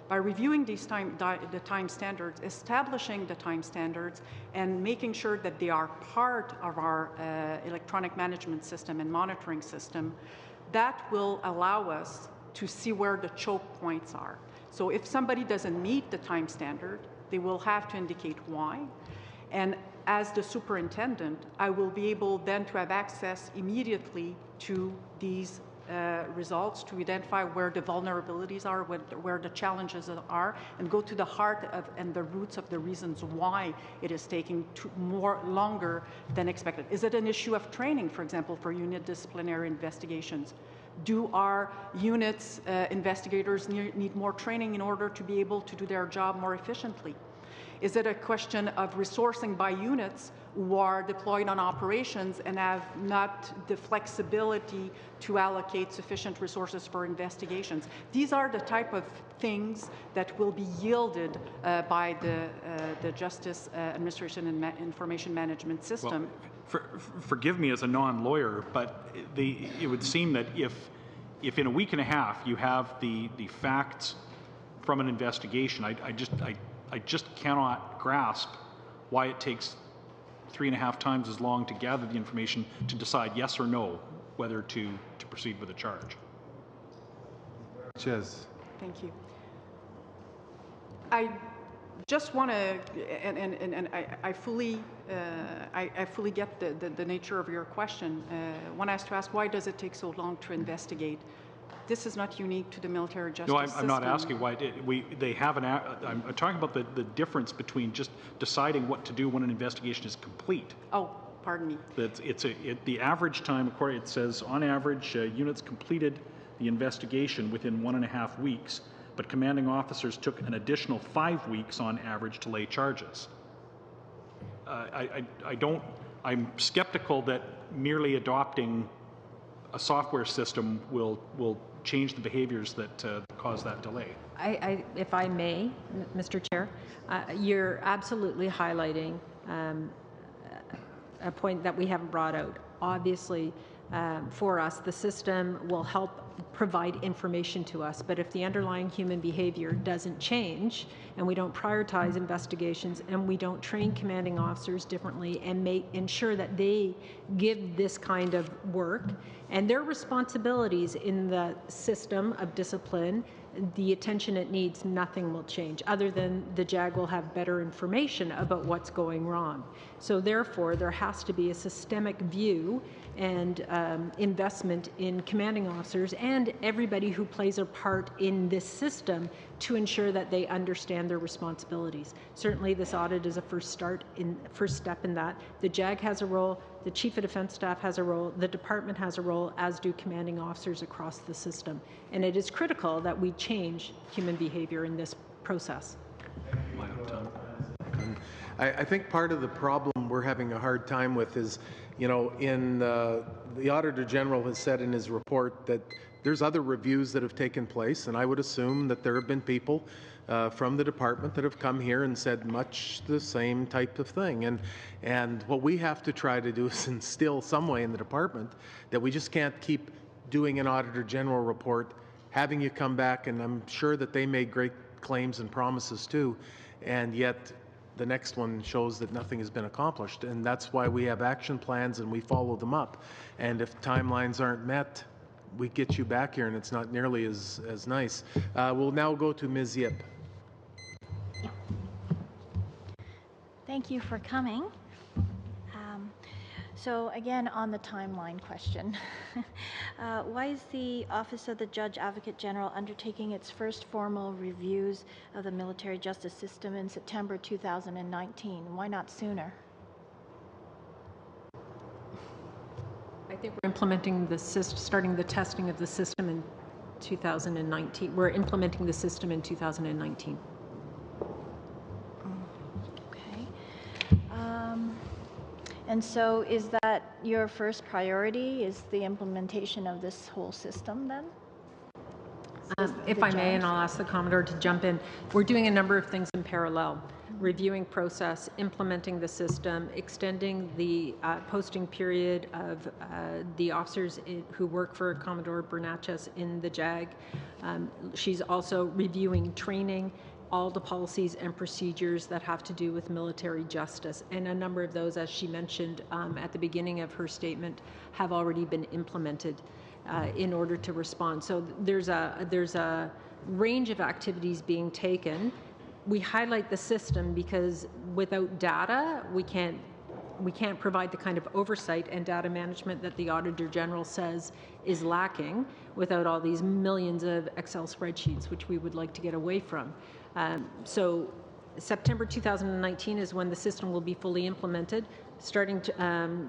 by reviewing these the time standards, establishing the time standards, and making sure that they are part of our electronic management system and monitoring system, that will allow us to see where the choke points are. So if somebody doesn't meet the time standard, they will have to indicate why. And as the superintendent, I will be able then to have access immediately to these results to identify where the vulnerabilities are, where the challenges are, and go to the heart of and the roots of the reasons why it is taking longer than expected. Is it an issue of training, for example, for unit disciplinary investigations? Do our units investigators need more training in order to be able to do their job more efficiently? Is it a question of resourcing by units who are deployed on operations and have not the flexibility to allocate sufficient resources for investigations? These are the type of things that will be yielded by the Justice Administration and Information Management System. Well, forgive me as a non-lawyer, but it would seem that if in a week and a half you have the facts from an investigation, I just cannot grasp why it takes 3.5 times as long to gather the information to decide yes or no whether to proceed with a charge. Yes. Thank you. I just want to, and I fully get the nature of your question. One has to ask, why does it take so long to investigate? This is not unique to the military justice system. No, I'm not asking why they have I'm talking about the difference between just deciding what to do when an investigation is complete. Oh, pardon me. The average time, it says on average, units completed the investigation within 1.5 weeks, but commanding officers took an additional 5 weeks on average to lay charges. I'm skeptical that merely adopting a software system will change the behaviors that cause that delay. If I may, Mr. Chair, you're absolutely highlighting a point that we haven't brought out. Obviously, for us, the system will help provide information to us. But if the underlying human behavior doesn't change, and we don't prioritize investigations, and we don't train commanding officers differently and ensure that they give this kind of work and their responsibilities in the system of discipline the attention it needs, nothing will change, other than the JAG will have better information about what's going wrong. So therefore, there has to be a systemic view and investment in commanding officers and everybody who plays a part in this system to ensure that they understand their responsibilities. Certainly, this audit is a first step in that. The JAG has a role, the Chief of Defence Staff has a role, the department has a role, as do commanding officers across the system. And it is critical that we change human behavior in this process. I think part of the problem we're having a hard time with is, you know, the Auditor General has said in his report that there's other reviews that have taken place, and I would assume that there have been people from the department that have come here and said much the same type of thing. And what we have to try to do is instill some way in the department that we just can't keep doing an Auditor General report, having you come back, and I'm sure that they made great claims and promises too, and yet the next one shows that nothing has been accomplished. And that's why we have action plans and we follow them up. And if timelines aren't met, we get you back here and it's not nearly as nice. We'll now go to Ms. Yip. Thank you for coming. So again, on the timeline question, why is the Office of the Judge Advocate General undertaking its first formal reviews of the military justice system in September 2019? Why not sooner? I think we're implementing the starting the testing of the system in 2019. We're implementing the system in 2019. And so is that your first priority, is the implementation of this whole system then? If I may, and I'll ask the Commodore to jump in, we're doing a number of things in parallel. Reviewing process, implementing the system, extending the posting period of the officers who work for Commodore Bernatchez in the JAG. She's also reviewing training, all the policies and procedures that have to do with military justice. And a number of those, as she mentioned at the beginning of her statement, have already been implemented in order to respond. So there's a range of activities being taken. We highlight the system because without data, we can't provide the kind of oversight and data management that the Auditor General says is lacking without all these millions of Excel spreadsheets, which we would like to get away from. So September 2019 is when the system will be fully implemented, starting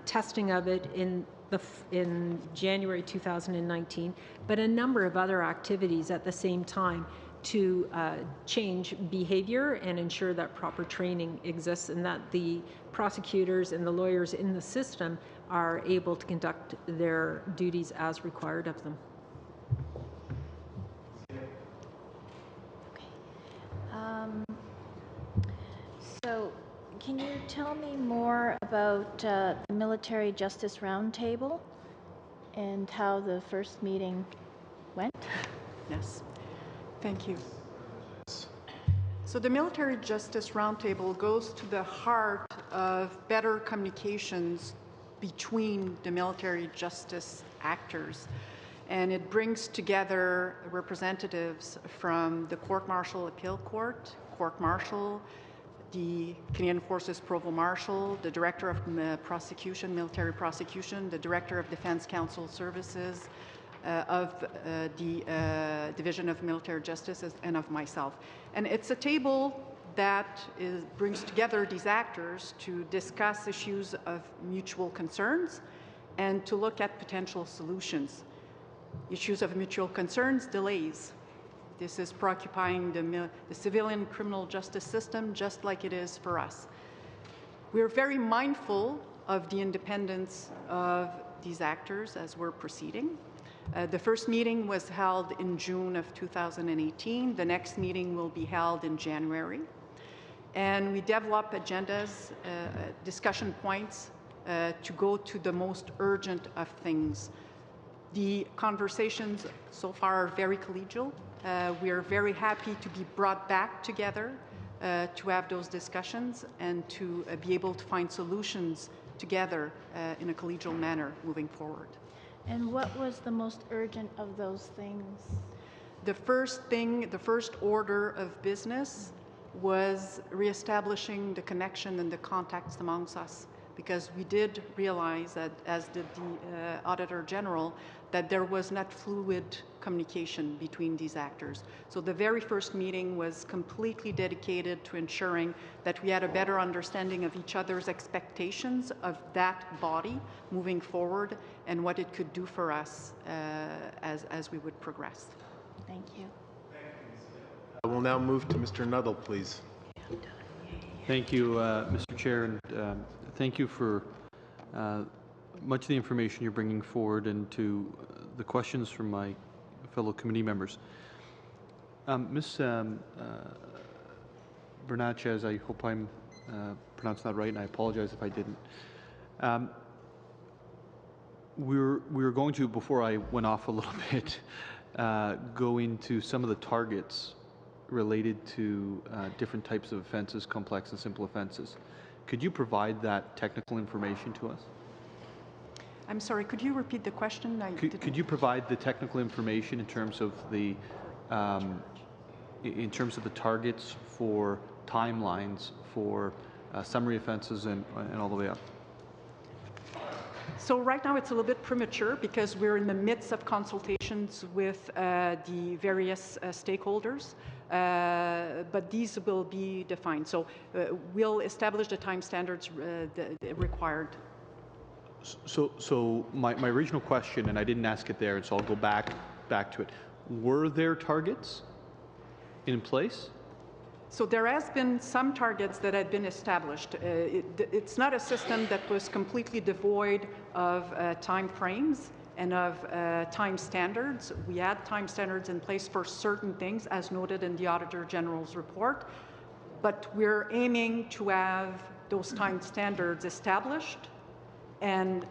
testing of it in January 2019, but a number of other activities at the same time to change behavior and ensure that proper training exists and that the prosecutors and the lawyers in the system are able to conduct their duties as required of them. So can you tell me more about the Military Justice Roundtable and how the first meeting went? Yes. Thank you. So the Military Justice Roundtable goes to the heart of better communications between the military justice actors. And it brings together representatives from the Court Martial Appeal Court, Court Martial, the Canadian Forces Provost Marshal, the Director of Prosecution, Military Prosecution, the Director of Defense Counsel Services, of the Division of Military Justice, and of myself. And it's a table that brings together these actors to discuss issues of mutual concerns and to look at potential solutions. Issues of mutual concerns, delays. This is preoccupying the civilian criminal justice system just like it is for us. We're very mindful of the independence of these actors as we're proceeding. The first meeting was held in June of 2018. The next meeting will be held in January. And we develop agendas, discussion points to go to the most urgent of things. The conversations so far are very collegial. We are very happy to be brought back together to have those discussions and to be able to find solutions together in a collegial manner moving forward. And what was the most urgent of those things? The first order of business was reestablishing the connection and the contacts amongst us, because we did realize that, as did the Auditor General, that there was not fluid communication between these actors. So the very first meeting was completely dedicated to ensuring that we had a better understanding of each other's expectations of that body moving forward and what it could do for us as we would progress. Thank you. I will now move to Mr. Nuttall, please. Thank you, Mr. Chair, and thank you for much of the information you're bringing forward and to the questions from my fellow committee members. Ms. Bernatchez, I hope I'm pronouncing that right, and I apologize if I didn't. We were going to, before I went off a little bit, go into some of the targets related to different types of offenses, complex and simple offenses. Could you provide that technical information to us? I'm sorry, could you repeat the question? Could you provide the technical information in terms of the targets for timelines for summary offenses and all the way up? So right now it's a little bit premature because we're in the midst of consultations with the various stakeholders, but these will be defined. So we'll establish the time standards required. So my original question, and I didn't ask it there, and so I'll go back to it. Were there targets in place? So there has been some targets that had been established. It's not a system that was completely devoid of time frames and of time standards. We had time standards in place for certain things, as noted in the Auditor General's report, but we're aiming to have those time standards established and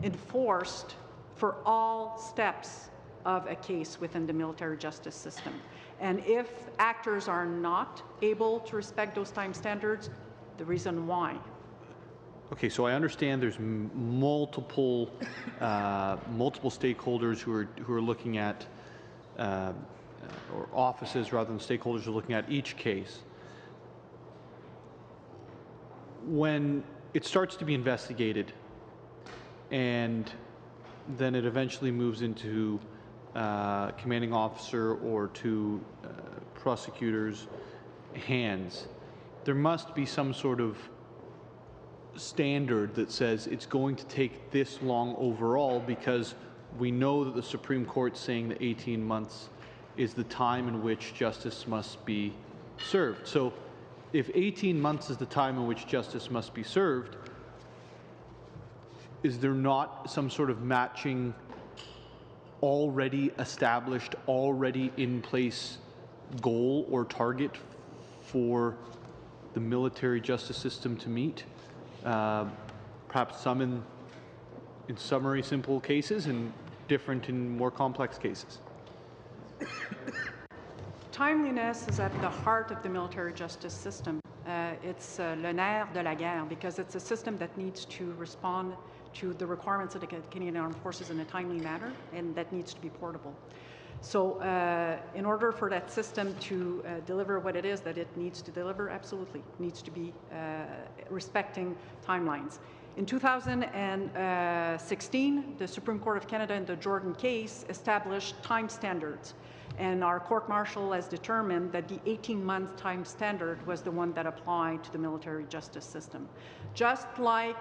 enforced for all steps of a case within the military justice system. And if actors are not able to respect those time standards, the reason why. Okay, so I understand there's multiple stakeholders who are looking at, or offices rather than stakeholders who are looking at each case. When it starts to be investigated, and then it eventually moves into commanding officer or to prosecutors' hands, there must be some sort of standard that says it's going to take this long overall, because we know that the Supreme Court's saying that 18 months is the time in which justice must be served. So if 18 months is the time in which justice must be served, is there not some sort of matching already established, already in place goal or target for the military justice system to meet? Perhaps some in summary simple cases and different in more complex cases. Timeliness is at the heart of the military justice system. It's le nerf de la guerre, because it's a system that needs to respond to the requirements of the Canadian Armed Forces in a timely manner, and that needs to be portable. So in order for that system to deliver what it is that it needs to deliver, absolutely, needs to be respecting timelines. In 2016, the Supreme Court of Canada in the Jordan case established time standards, and our court-martial has determined that the 18-month time standard was the one that applied to the military justice system. Just like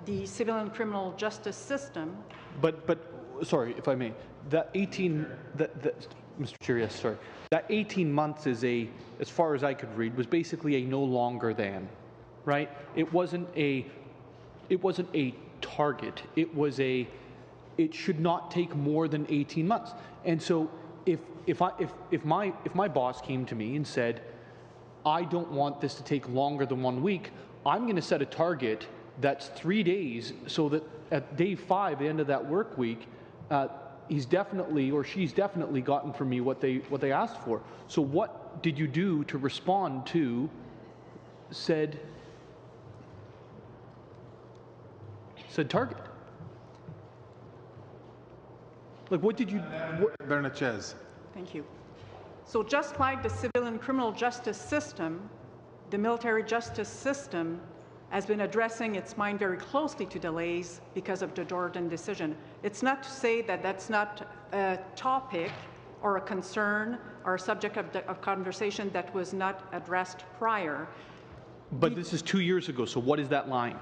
the civil and criminal justice system. But sorry, if I may, that 18, Mr. Chair, yes, sorry. That 18 months is as far as I could read, was basically a no longer than, right? It wasn't a target. It was it should not take more than 18 months. And so if my boss came to me and said, I don't want this to take longer than 1 week, I'm going to set a target that's 3 days, so that at day 5, the end of that work week, he's definitely, or she's definitely gotten from me what they asked for. So what did you do to respond to said target? Like, what did you... Bernatchez. Thank you. So just like the civil and criminal justice system, the military justice system has been addressing its mind very closely to delays because of the Jordan decision. It's not to say that that's not a topic or a concern or a subject of conversation that was not addressed prior. But this is 2 years ago, so what is that line?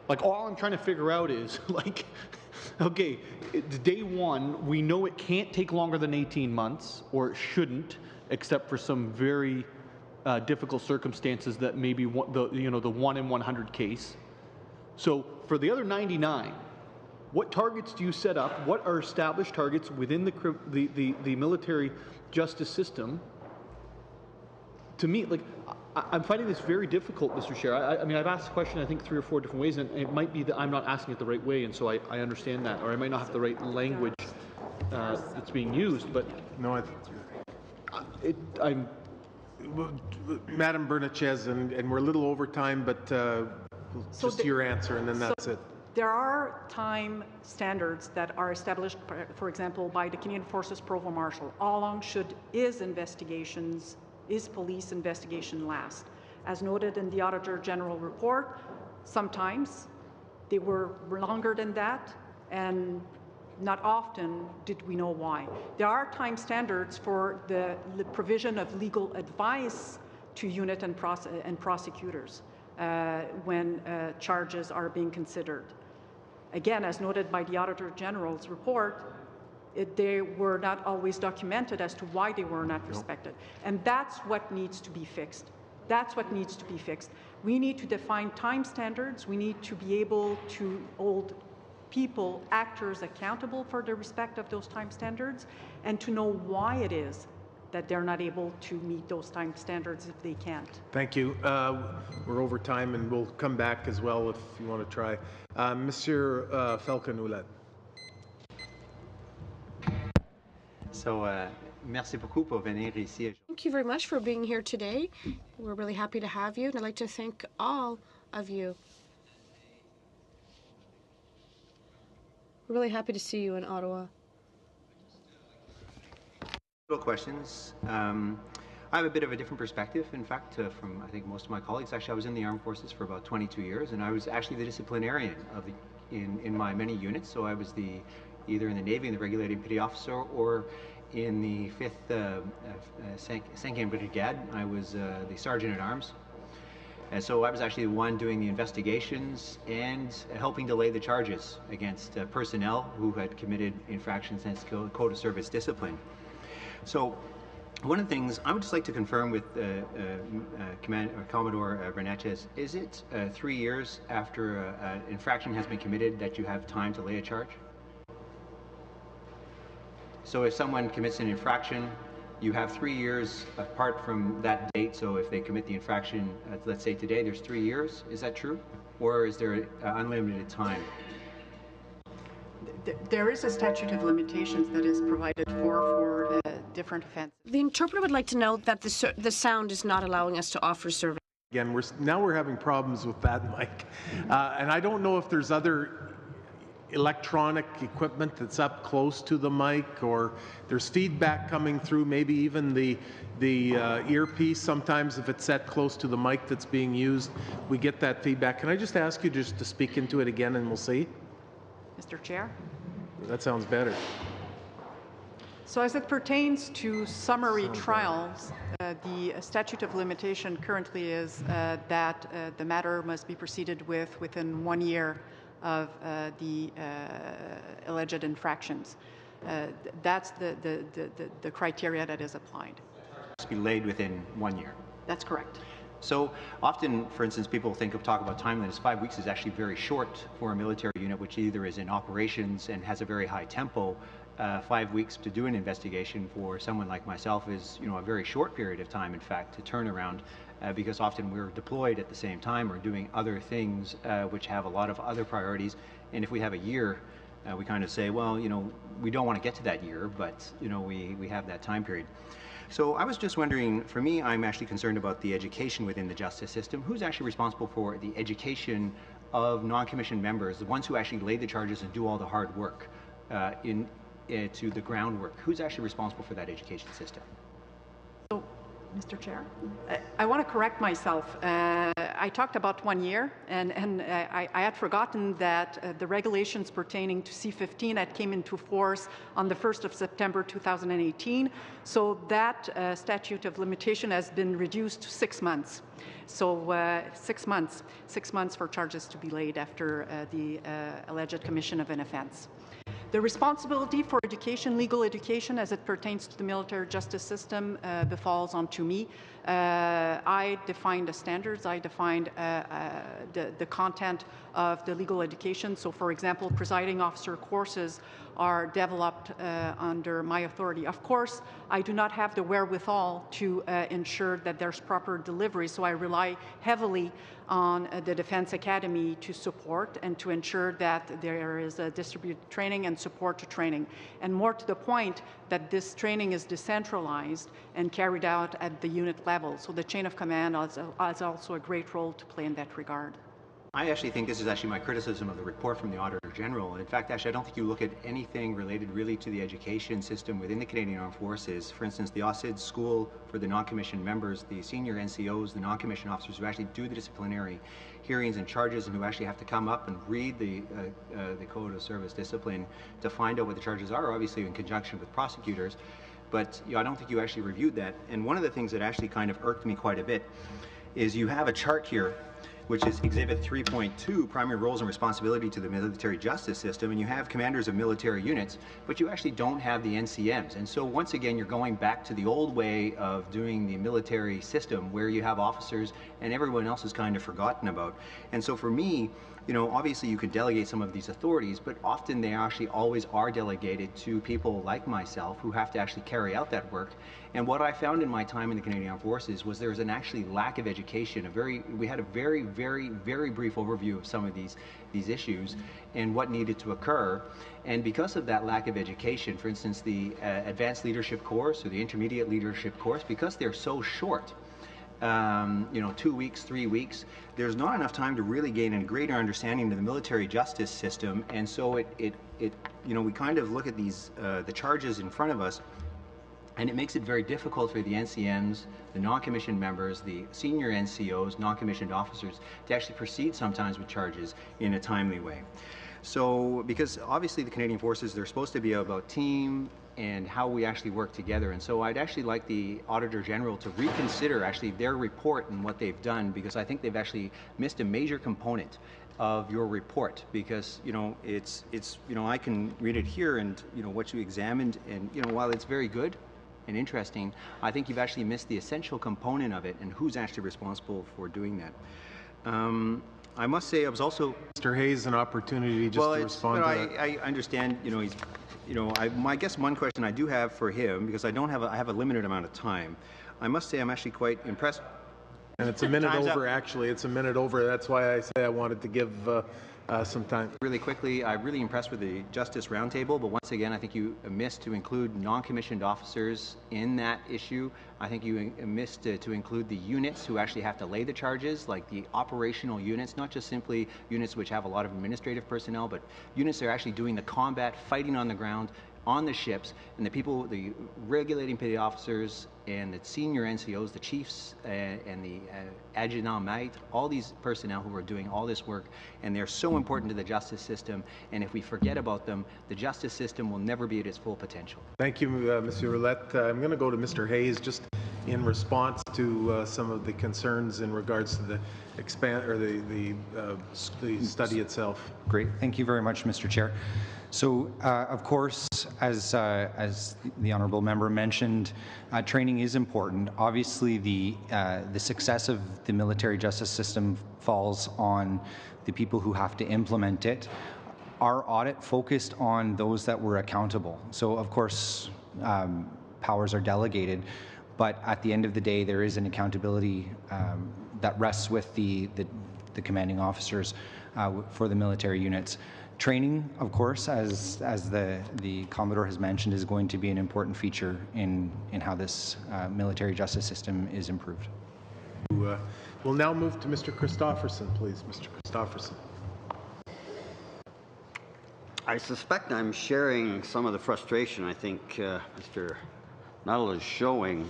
Like, all I'm trying to figure out is, like, okay, it's day one, we know it can't take longer than 18 months, or it shouldn't, except for some very difficult circumstances that maybe the 1 in 100 case. So for the other 99, what targets do you set up? What are established targets within the military justice system to meet? Like, I'm finding this very difficult, Mr. Chair. I mean, I've asked the question, I think, 3 or 4 different ways, and it might be that I'm not asking it the right way, and so I understand that, or I might not have the right language that's being used, but... No, Madam Bernatchez, and we're a little over time, but just your answer, and then that's it. There are time standards that are established, for example, by the Canadian Forces Provost Marshal. How long should is police investigation last? As noted in the Auditor General report, sometimes they were longer than that, and not often did we know why. There are time standards for the provision of legal advice to unit and prosecutors when charges are being considered. Again, as noted by the Auditor General's report, they were not always documented as to why they were not respected. And that's what needs to be fixed. That's what needs to be fixed. We need to define time standards. We need to be able to hold people, actors, accountable for the respect of those time standards, and to know why it is that they're not able to meet those time standards if they can't. Thank you. We're over time, and we'll come back as well if you want to try. Monsieur Falcon-Ouellette. So, merci beaucoup pour venir ici. Thank you very much for being here today. We're really happy to have you, and I'd like to thank all of you. We're really happy to see you in Ottawa. Questions. I have a bit of a different perspective, in fact, from I think most of my colleagues. Actually, I was in the armed forces for about 22 years, and I was actually the disciplinarian of in my many units. So I was either in the Navy, in the regulating petty officer, or in the 5th 5e Brigade. I was the sergeant at arms. And so I was actually the one doing the investigations and helping to lay the charges against personnel who had committed infractions against Code of Service Discipline. So one of the things I would just like to confirm with Commodore Bernatchez, is it 3 years after an infraction has been committed that you have time to lay a charge? So if someone commits an infraction, you have 3 years apart from that date. So if they commit the infraction, let's say today, there's 3 years. Is that true? Or is there unlimited time? There is a statute of limitations that is provided for different offenses. The interpreter would like to note that the sound is not allowing us to offer service. Again, we're having problems with that mic. And I don't know if there's other electronic equipment that's up close to the mic, or there's feedback coming through, maybe even the earpiece. Sometimes if it's set close to the mic that's being used, we get that feedback. Can I just ask you just to speak into it again, and we'll see? Mr. Chair? That sounds better. So as it pertains to summary trials, the statute of limitation currently is that the matter must be proceeded with within 1 year of the alleged infractions. That's the criteria that is applied. It must be laid within 1 year. That's correct. So often, for instance, people talk about time limits. 5 weeks is actually very short for a military unit, which either is in operations and has a very high tempo. 5 weeks to do an investigation for someone like myself is, a very short period of time, in fact, to turn around, because often we're deployed at the same time or doing other things which have a lot of other priorities. And if we have a year We kind of say, well, you know, we don't want to get to that year, but, you know, we have that time period. So I was just wondering, for me, I'm actually concerned about the education within the justice system. Who's actually responsible for the education of non-commissioned members, the ones who actually lay the charges and do all the hard work to the groundwork? Who's actually responsible for that education system? So, Mr. Chair, I want to correct myself. I talked about 1 year, and I had forgotten that the regulations pertaining to C-15 that came into force on the 1st of September 2018. So that statute of limitation has been reduced to 6 months. So 6 months for charges to be laid after the alleged commission of an offense. The responsibility for education, legal education, as it pertains to the military justice system, befalls onto me. I defined the standards. I defined the content of the legal education. So, for example, presiding officer courses are developed under my authority. Of course, I do not have the wherewithal to ensure that there's proper delivery, so I rely heavily on the Defense Academy to support and to ensure that there is a distributed training and support to training. And more to the point, that this training is decentralized and carried out at the unit level. So the chain of command has also a great role to play in that regard. I actually think this is actually my criticism of the report from the Auditor General. In fact, actually, I don't think you look at anything related really to the education system within the Canadian Armed Forces. For instance, the OSID school for the non-commissioned members, the senior NCOs, the non-commissioned officers who actually do the disciplinary hearings and charges and who actually have to come up and read the Code of Service Discipline to find out what the charges are, obviously in conjunction with prosecutors. But you know, I don't think you actually reviewed that. And one of the things that actually kind of irked me quite a bit is you have a chart here which is Exhibit 3.2, Primary Roles and Responsibility to the Military Justice System, and you have commanders of military units, but you actually don't have the NCMs. And so once again, you're going back to the old way of doing the military system where you have officers and everyone else is kind of forgotten about. And so for me, you know, obviously you could delegate some of these authorities, but often they actually always are delegated to people like myself who have to actually carry out that work. And what I found in my time in the Canadian Armed Forces was there was an actually lack of education. We had a very brief overview of some of these issues and what needed to occur. And because of that lack of education, for instance, the advanced leadership course or the intermediate leadership course, because they're so short, you know, 2 weeks, 3 weeks, there's not enough time to really gain a greater understanding of the military justice system. And so you know, we kind of look at these, the charges in front of us, and it makes it very difficult for the NCMs, the non-commissioned members, the senior NCOs, non-commissioned officers, to actually proceed sometimes with charges in a timely way. So, because obviously the Canadian Forces, they're supposed to be about team and how we actually work together. And so I'd actually like the Auditor General to reconsider actually their report and what they've done, because I think they've actually missed a major component of your report, because you know it's you know, I can read it here and you know what you examined, and you know, while it's very good and interesting, I think you've actually missed the essential component of it and who's actually responsible for doing that. I must say I was also... Mr. Hayes, an opportunity just to respond to that. I understand, you know, he's, you know, I guess one question I do have for him, because I have a limited amount of time, I must say I'm actually quite impressed. And it's a minute over, actually. It's a minute over. That's why I say I wanted to give some time. Really quickly, I'm really impressed with the Justice Roundtable, but once again, I think you missed to include non-commissioned officers in that issue. I think you missed to include the units who actually have to lay the charges, like the operational units, not just simply units which have a lot of administrative personnel, but units that are actually doing the combat, fighting on the ground, on the ships, and the people, the regulating petty officers and the senior NCOs, the chiefs and the adjudant maître, all these personnel who are doing all this work, and they're so important to the justice system, and if we forget about them, the justice system will never be at its full potential. Thank you, Monsieur Roulette. I'm going to go to Mr. Hayes just in response to some of the concerns in regards to the the study itself. Great. Thank you very much, Mr. Chair. So, of course, as the honourable member mentioned, training is important. Obviously, the success of the military justice system falls on the people who have to implement it. Our audit focused on those that were accountable. So, of course, powers are delegated, but at the end of the day, there is an accountability that rests with the commanding officers for the military units. Training, of course, as the Commodore has mentioned, is going to be an important feature in how this military justice system is improved. We'll now move to Mr. Christofferson, please. Mr. Christofferson. I suspect I'm sharing some of the frustration I think Mr. Nuttall is showing.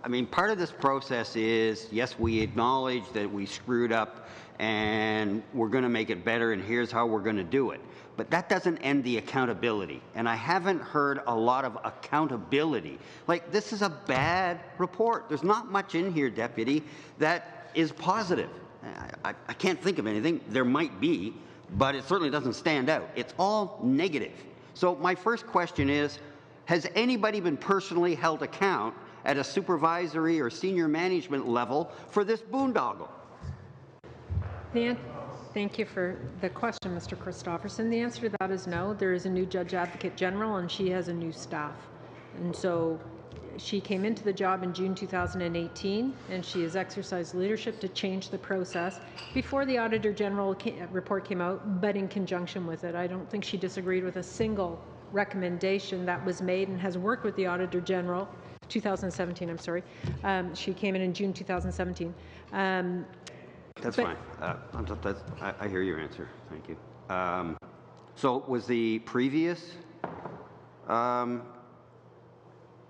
I mean, part of this process is, yes, we acknowledge that we screwed up and we're going to make it better and here's how we're going to do it. But that doesn't end the accountability. And I haven't heard a lot of accountability. Like, this is a bad report. There's not much in here, Deputy, that is positive. I can't think of anything. There might be, but it certainly doesn't stand out. It's all negative. So my first question is, has anybody been personally held account at a supervisory or senior management level for this boondoggle? Thank you for the question, Mr. Christofferson. The answer to that is no. There is a new Judge Advocate General and she has a new staff. And so she came into the job in June 2018 and she has exercised leadership to change the process before the Auditor General report came out, but in conjunction with it. I don't think she disagreed with a single recommendation that was made and has worked with the Auditor General 2017, I'm sorry. She came in June 2017. That's fine. I hear your answer. Thank you. So was the previous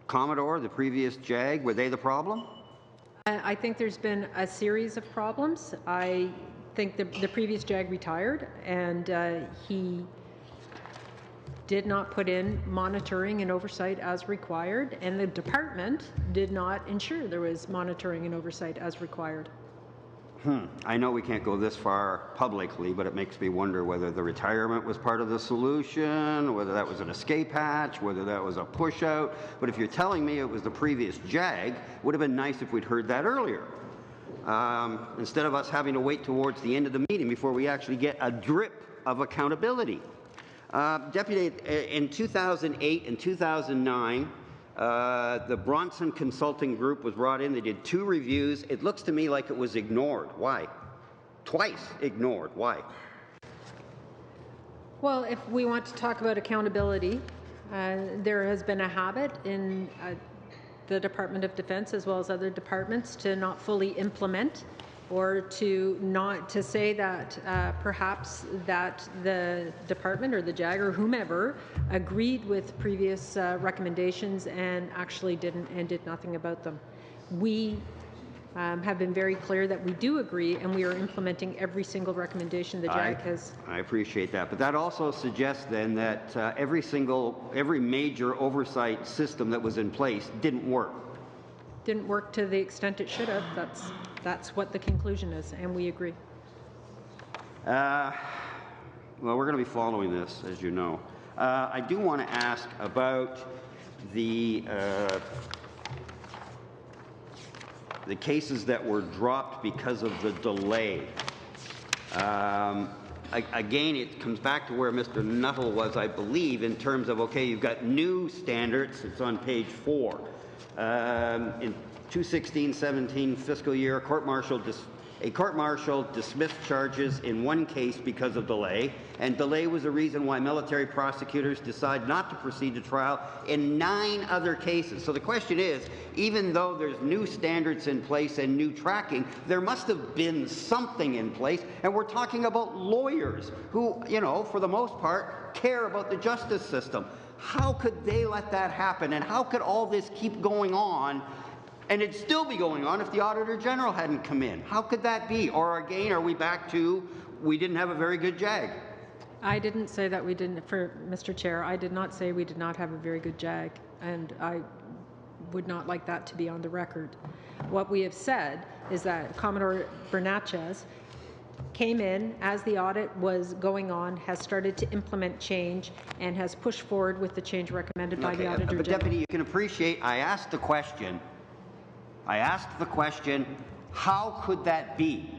Commodore, the previous JAG, were they the problem? I think there's been a series of problems. I think the previous JAG retired and he did not put in monitoring and oversight as required, and the department did not ensure there was monitoring and oversight as required. I know we can't go this far publicly, but it makes me wonder whether the retirement was part of the solution, whether that was an escape hatch, whether that was a push out. But if you're telling me it was the previous JAG, it would have been nice if we'd heard that earlier. Instead of us having to wait towards the end of the meeting before we actually get a drip of accountability. Deputy, in 2008 and 2009, the Bronson Consulting Group was brought in. They did 2 reviews. It looks to me like it was ignored. Why? Twice ignored. Why? Well, if we want to talk about accountability, there has been a habit in the Department of Defense as well as other departments to not fully implement or to say that perhaps that the department or the JAG or whomever agreed with previous recommendations and actually did nothing about them. We have been very clear that we do agree and we are implementing every single recommendation the JAG has. I appreciate that, but that also suggests then that every major oversight system that was in place didn't work. Didn't work to the extent it should have. That's what the conclusion is, and we agree. Well, we're going to be following this, as you know. I do want to ask about the cases that were dropped because of the delay. Again, it comes back to where Mr. Nuttall was, I believe, in terms of, okay, you've got new standards. It's on page 4. In 2016-17 fiscal year, a court-martial dismissed charges in 1 case because of delay, and delay was a reason why military prosecutors decided not to proceed to trial in 9 other cases. So the question is, even though there's new standards in place and new tracking, there must have been something in place, and we're talking about lawyers who, you know, for the most part, care about the justice system. How could they let that happen, and how could all this keep going on, and it'd still be going on if the Auditor General hadn't come in? How could that be? Or again, are we back to we didn't have a very good JAG? I didn't say that we didn't, Mr. Chair, I did not say we did not have a very good JAG, and I would not like that to be on the record. What we have said is that Commodore Bernatchez came in as the audit was going on, has started to implement change, and has pushed forward with the change recommended by the Auditor General. Deputy, you can appreciate, I asked the question, how could that be?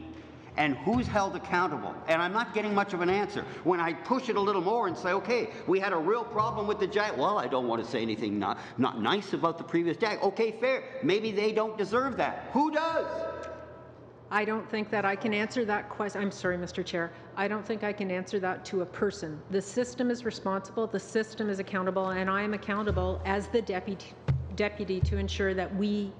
And who's held accountable? And I'm not getting much of an answer. When I push it a little more and say, okay, we had a real problem with the JAG. Well, I don't want to say anything not nice about the previous JAG. Okay, fair. Maybe they don't deserve that. Who does? I don't think that I can answer that question. I'm sorry, Mr. Chair. I don't think I can answer that to a person. The system is responsible, the system is accountable, and I am accountable as the deputy to ensure that we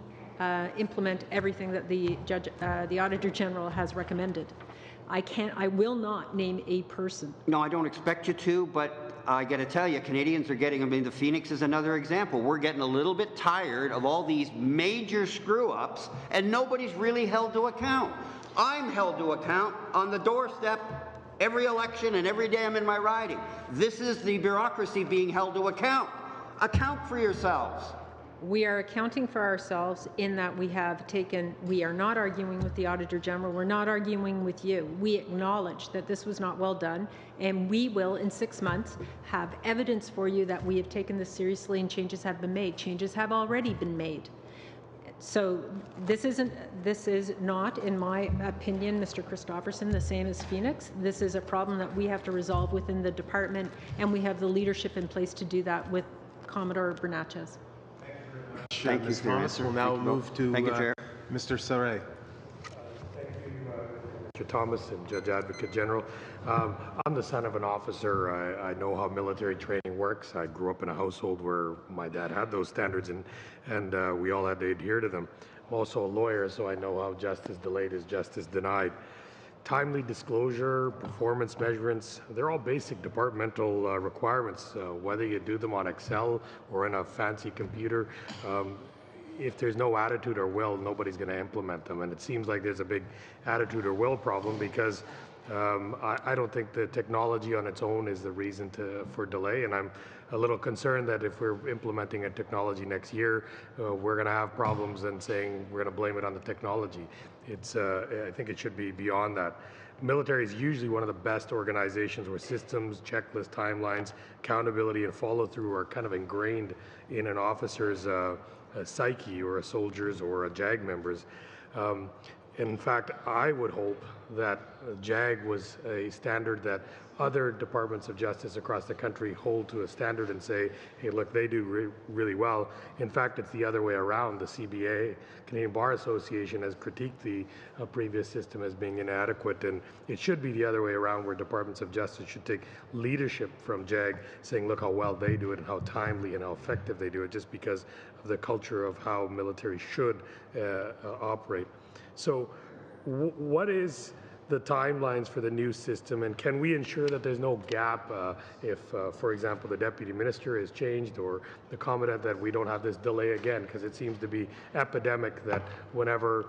implement everything that the Auditor General has recommended. I will not name a person. No, I don't expect you to, but I got to tell you, Canadians are getting, I mean, the Phoenix is another example. We're getting a little bit tired of all these major screw-ups, and nobody's really held to account. I'm held to account on the doorstep every election and every day I'm in my riding. This is the bureaucracy being held to account. Account for yourselves. We are accounting for ourselves in that we are not arguing with the Auditor General, we're not arguing with you. We acknowledge that this was not well done, and we will, in 6 months, have evidence for you that we have taken this seriously and changes have been made. Changes have already been made. So this is not, in my opinion, Mr. Christopherson, the same as Phoenix. This is a problem that we have to resolve within the department, and we have the leadership in place to do that with Commodore Bernatchez. Thank you, Ms. Thomas. We'll now move to Mr. Saray. Thank you, Mr. Thomas and Judge Advocate General. I'm the son of an officer. I know how military training works. I grew up in a household where my dad had those standards, and we all had to adhere to them. I'm also a lawyer, so I know how justice delayed is justice denied. Timely disclosure, performance measurements, they're all basic departmental requirements, whether you do them on Excel or in a fancy computer. If there's no attitude or will, nobody's going to implement them. And it seems like there's a big attitude or will problem because I don't think the technology on its own is the reason for delay. And I'm a little concerned that if we're implementing a technology next year, we're going to have problems and saying we're going to blame it on the technology. I think it should be beyond that. Military is usually one of the best organizations where systems, checklists, timelines, accountability, and follow-through are kind of ingrained in an officer's psyche, or a soldier's, or a JAG member's. In fact, I would hope that JAG was a standard that other departments of justice across the country hold to a standard and say, hey, look, they do really well. In fact, it's the other way around. The CBA, Canadian Bar Association, has critiqued the previous system as being inadequate, and it should be the other way around, where departments of justice should take leadership from JAG, saying, look how well they do it and how timely and how effective they do it, just because of the culture of how military should operate. So what is the timelines for the new system, and can we ensure that there's no gap if, for example, the deputy minister is changed, or the commandant, that we don't have this delay again? Because it seems to be epidemic that whenever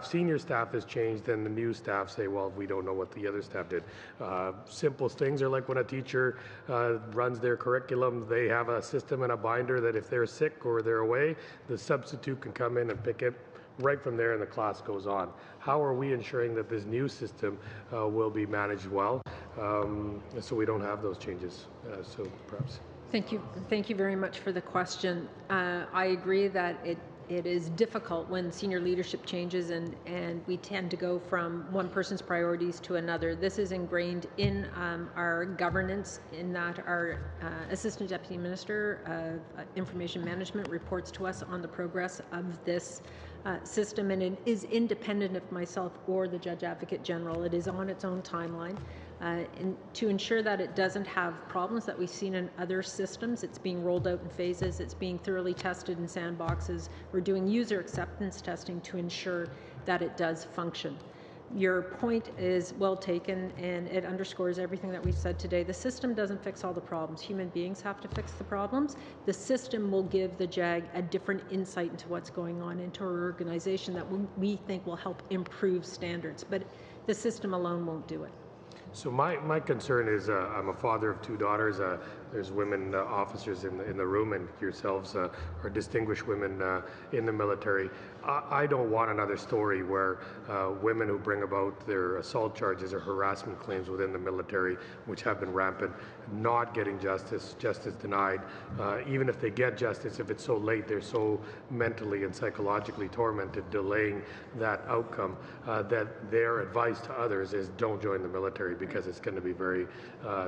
senior staff is changed, then the new staff say, well, we don't know what the other staff did. Simple things are like when a teacher runs their curriculum, they have a system and a binder that if they're sick or they're away, the substitute can come in and pick it right from there, and the class goes on. How are we ensuring that this new system will be managed well, so we don't have those changes? So perhaps. Thank you very much for the question. I agree that it is difficult when senior leadership changes and we tend to go from one person's priorities to another. This is ingrained in our governance, in that our Assistant Deputy Minister of Information Management reports to us on the progress of this system, and it is independent of myself or the Judge Advocate General. It is on its own timeline. And to ensure that it doesn't have problems that we've seen in other systems, it's being rolled out in phases, it's being thoroughly tested in sandboxes. We're doing user acceptance testing to ensure that it does function. Your point is well taken, and it underscores everything that we've said today. The system doesn't fix all the problems. Human beings have to fix the problems. The system will give the JAG a different insight into what's going on into our organization that we think will help improve standards, but the system alone won't do it. So my concern is, I'm a father of 2 daughters. There's women officers in the room, and yourselves are distinguished women in the military. I don't want another story where women who bring about their assault charges or harassment claims within the military, which have been rampant, not getting justice denied. Even if they get justice, if it's so late, they're so mentally and psychologically tormented, delaying that outcome, that their advice to others is don't join the military, because it's going to be very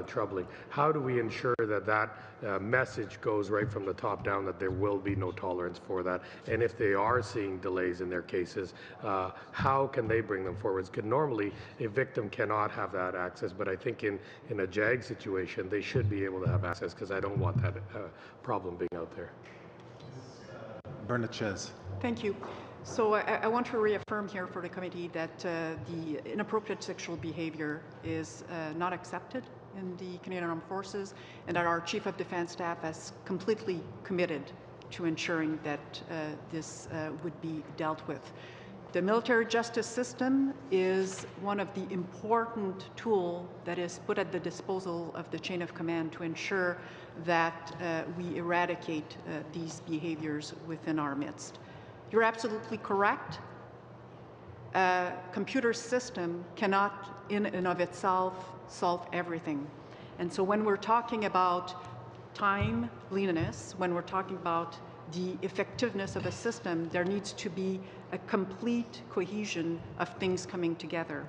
troubling. How do we ensure that that message goes right from the top down, that there will be no tolerance for that? And if they are seeing delays in their cases, how can they bring them forward? Because normally a victim cannot have that access, but I think in a JAG situation, they should be able to have access, because I don't want that problem being out there. Bernatchez. Thank you. So I want to reaffirm here for the committee that the inappropriate sexual behavior is not accepted in the Canadian Armed Forces, and that our Chief of Defence Staff has completely committed to ensuring that this would be dealt with. The military justice system is one of the important tools that is put at the disposal of the chain of command to ensure that we eradicate these behaviors within our midst. You're absolutely correct. A computer system cannot, in and of itself, solve everything. And so when we're talking about timeliness, when we're talking about the effectiveness of a system, there needs to be a complete cohesion of things coming together.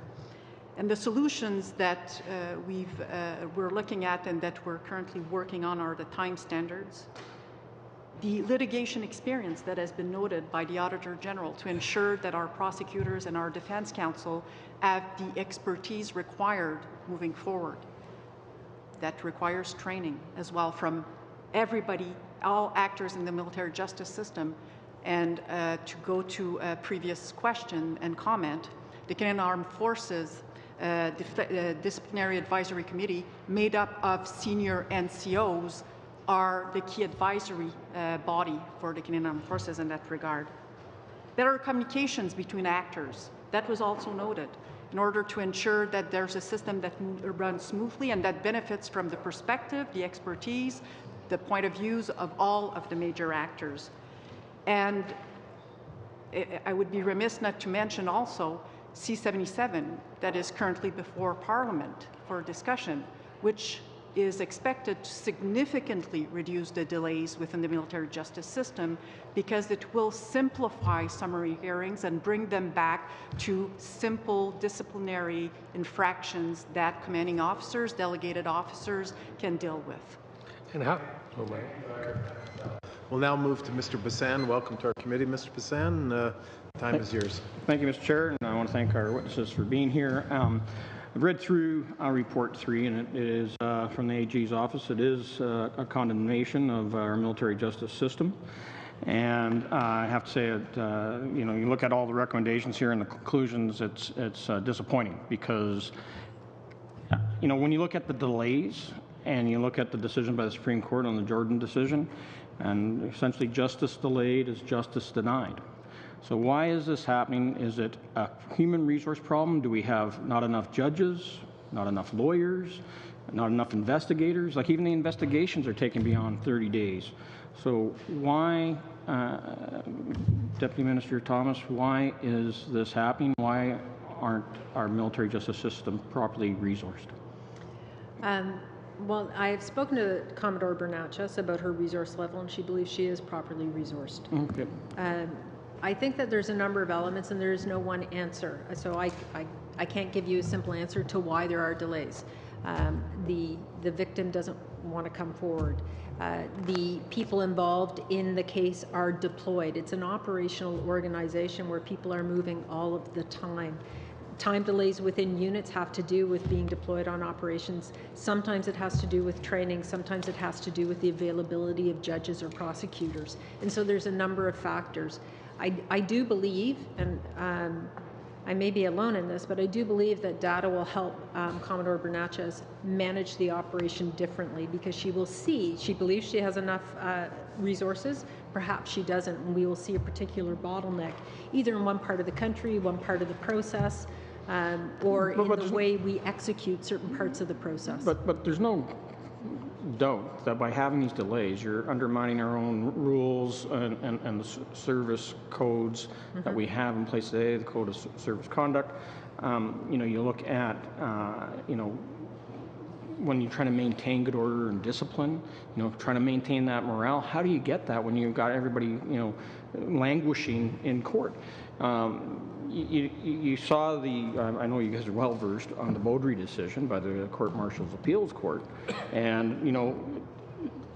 And the solutions that we're looking at and that we're currently working on are the time standards, the litigation experience that has been noted by the Auditor General to ensure that our prosecutors and our defense counsel have the expertise required moving forward. That requires training as well from everybody, all actors in the military justice system. And to go to a previous question and comment, the Canadian Armed Forces Disciplinary Advisory Committee, made up of senior NCOs, are the key advisory body for the Canadian Armed Forces in that regard. Better communications between actors, that was also noted, in order to ensure that there's a system that runs smoothly and that benefits from the perspective, the expertise, the point of views of all of the major actors. And I would be remiss not to mention also C-77 that is currently before Parliament for discussion, which is expected to significantly reduce the delays within the military justice system because it will simplify summary hearings and bring them back to simple disciplinary infractions that commanding officers, delegated officers can deal with. And how? Oh my. We'll now move to Mr. Bassan. Welcome to our committee, Mr. Bassan. Time is yours. Thank you, Mr. Chair, and I want to thank our witnesses for being here. I've read through Report 3, and it is from the AG's office. It is a condemnation of our military justice system. And I have to say, you look at all the recommendations here and the conclusions, it's disappointing because, when you look at the delays and you look at the decision by the Supreme Court on the Jordan decision, and essentially justice delayed is justice denied. So why is this happening? Is it a human resource problem? Do we have not enough judges, not enough lawyers, not enough investigators? Like even the investigations are taking beyond 30 days. So why, Deputy Minister Thomas, why is this happening? Why aren't our military justice system properly resourced? Well, I've spoken to Commodore Bernatchez about her resource level, and she believes she is properly resourced. Okay. I think that there's a number of elements, and there is no one answer. So I can't give you a simple answer to why there are delays. The victim doesn't want to come forward. The people involved in the case are deployed. It's an operational organization where people are moving all of the time. Time delays within units have to do with being deployed on operations. Sometimes it has to do with training. Sometimes it has to do with the availability of judges or prosecutors. And so there's a number of factors. I do believe, and I may be alone in this, but I do believe that data will help Commodore Bernatchez manage the operation differently because she will see, she believes she has enough resources, perhaps she doesn't, and we will see a particular bottleneck, either in one part of the country, one part of the process, or in the way we execute certain parts of the process. But there's no doubt that by having these delays, you're undermining our own rules and the service codes that we have in place today, the Code of Service Conduct. You look at, when you're trying to maintain good order and discipline, trying to maintain that morale, how do you get that when you've got everybody, languishing in court? you saw the, I know you guys are well versed on the Beaudry decision by the Court Martial's Appeals Court, and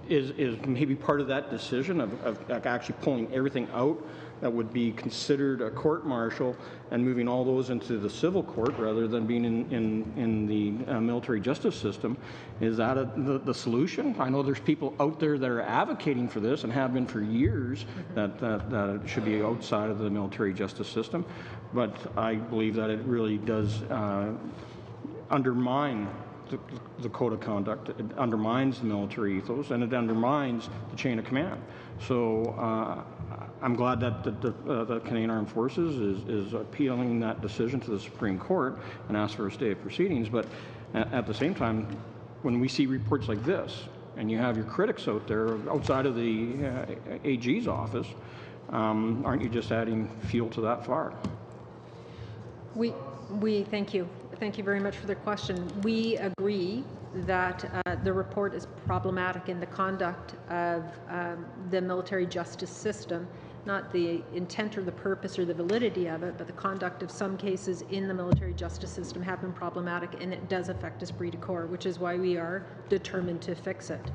is maybe part of that decision of actually pulling everything out that would be considered a court martial and moving all those into the civil court rather than being in the military justice system. Is that the solution? I know there's people out there that are advocating for this and have been for years that it should be outside of the military justice system, but I believe that it really does undermine the code of conduct. It undermines the military ethos, and it undermines the chain of command. So I'm glad that the Canadian Armed Forces is appealing that decision to the Supreme Court and ask for a stay of proceedings. But at the same time, when we see reports like this, and you have your critics out there outside of the AG's office, aren't you just adding fuel to that fire? We thank you. Thank you very much for the question. We agree that the report is problematic in the conduct of the military justice system, not the intent or the purpose or the validity of it, but the conduct of some cases in the military justice system have been problematic, and it does affect esprit de corps, which is why we are determined to fix it.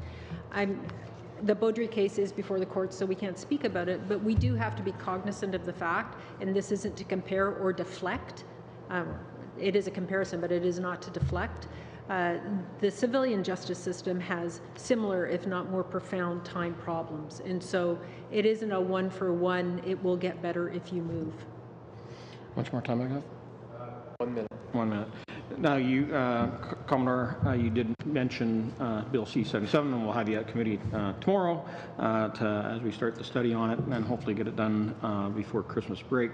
The Beaudry case is before the courts, so we can't speak about it, but we do have to be cognizant of the fact, and this isn't to compare or deflect. It is a comparison, but it is not to deflect. The civilian justice system has similar, if not more profound, time problems. And so it isn't a one-for-one, it will get better if you move. How much more time do I have? 1 minute. 1 minute. Now, you, Commodore, you did mention Bill C-77, and we'll have you at committee tomorrow as we start the study on it and hopefully get it done before Christmas break.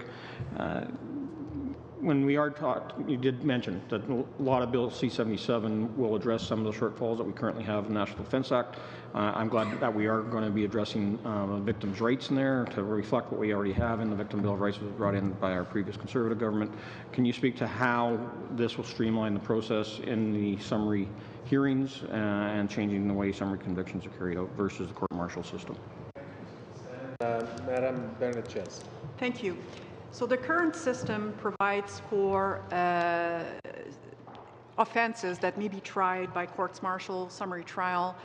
When we are taught, you did mention that a lot of Bill C-77 will address some of the shortfalls that we currently have in the National Defense Act. I'm glad that we are going to be addressing victims' rights in there to reflect what we already have in the Victim Bill of Rights, was brought in by our previous Conservative government. Can you speak to how this will streamline the process in the summary hearings and changing the way summary convictions are carried out versus the court-martial system? Madame Bernatchez. Thank you. So the current system provides for offenses that may be tried by courts-martial, summary trial.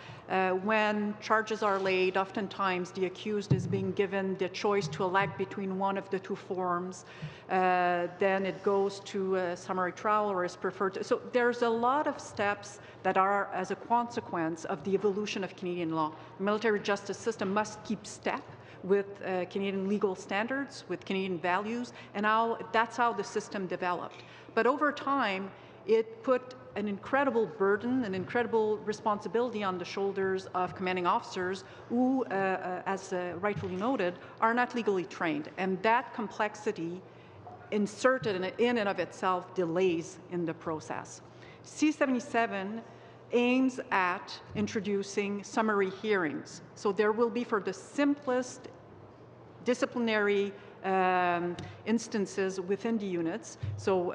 When charges are laid, oftentimes the accused is being given the choice to elect between one of the two forms. Then it goes to summary trial or is preferred. So there's a lot of steps that are as a consequence of the evolution of Canadian law. The military justice system must keep step with Canadian legal standards, with Canadian values, and that's how the system developed. But over time, it put an incredible burden, an incredible responsibility on the shoulders of commanding officers who, as rightfully noted, are not legally trained. And that complexity inserted in and of itself delays in the process. C-77 aims at introducing summary hearings. So there will be, for the simplest disciplinary instances within the units, so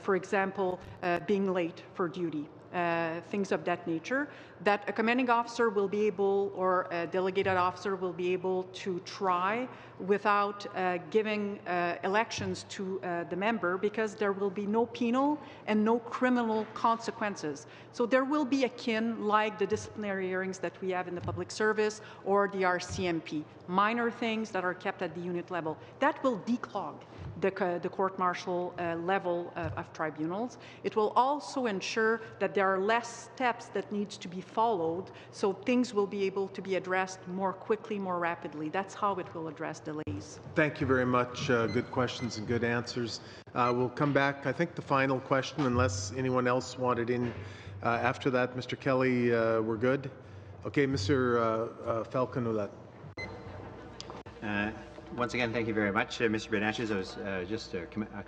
for example, being late for duty, things of that nature, that a commanding officer will be able, or a delegated officer will be able to try without giving elections to the member, because there will be no penal and no criminal consequences. So there will be akin like the disciplinary hearings that we have in the public service or the RCMP, minor things that are kept at the unit level. That will declog the court-martial level of tribunals. It will also ensure that there are less steps that needs to be followed, so things will be able to be addressed more quickly, more rapidly. That's how it will address delays. Thank you very much. Good questions and good answers. We'll come back, I think, the final question, unless anyone else wanted in after that. Mr. Kelly, we're good? Okay, Mr. Falconer. Once again, thank you very much, Mr. Bernatchez. I was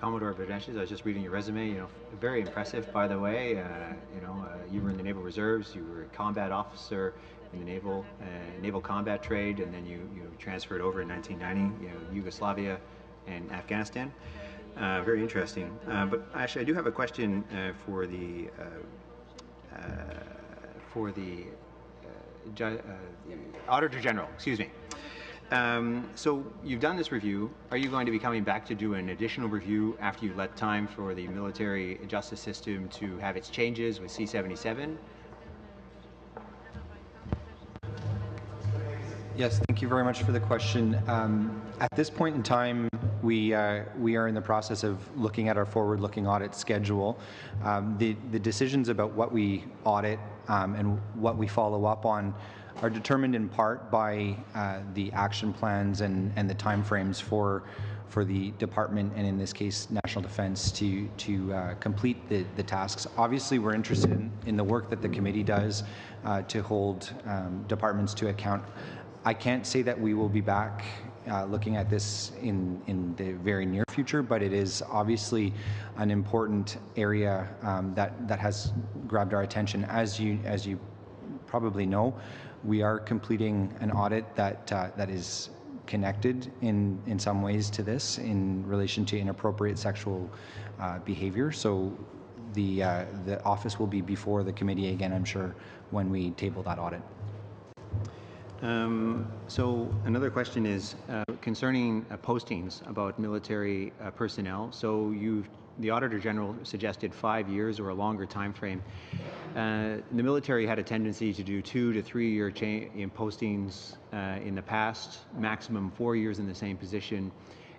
Commodore Bernatchez. I was just reading your resume. You know, very impressive, by the way. You were in the Naval Reserves. You were a combat officer in the naval combat trade, and then you transferred over in 1990. Yugoslavia and Afghanistan. Very interesting. But actually, I do have a question for the Auditor General. Excuse me. So you've done this review. Are you going to be coming back to do an additional review after you let time for the military justice system to have its changes with C-77? Yes, thank you very much for the question. At this point in time, we are in the process of looking at our forward-looking audit schedule. The decisions about what we audit and what we follow up on are determined in part by the action plans and the timeframes for the department, and in this case, National Defence, to complete the tasks. Obviously, we're interested in the work that the committee does to hold departments to account. I can't say that we will be back looking at this in the very near future, but it is obviously an important area that has grabbed our attention. As you probably know, we are completing an audit that is connected in some ways to this in relation to inappropriate sexual behavior. So the office will be before the committee again, I'm sure, when we table that audit. So another question is concerning postings about military personnel. So the Auditor General suggested 5 years or a longer time frame. The military had a tendency to do 2 to 3 year in postings in the past, maximum 4 years in the same position.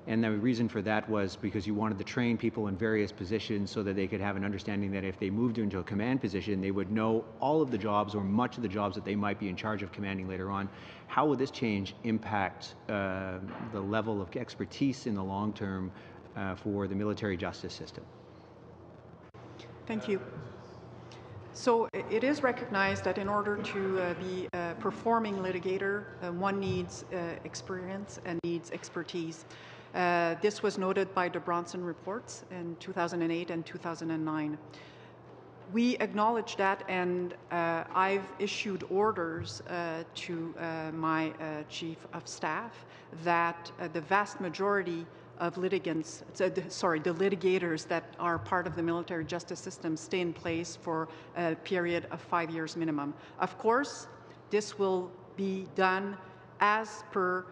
And the reason for that was because you wanted to train people in various positions so that they could have an understanding that if they moved into a command position, they would know all of the jobs or much of the jobs that they might be in charge of commanding later on. How would this change impact the level of expertise in the long term for the military justice system? Thank you. So it is recognized that in order to be a performing litigator, one needs experience and needs expertise. This was noted by the Bronson reports in 2008 and 2009. We acknowledge that, and I've issued orders to my Chief of Staff that the vast majority of litigants, the litigators that are part of the military justice system stay in place for a period of 5 years minimum. Of course, this will be done as per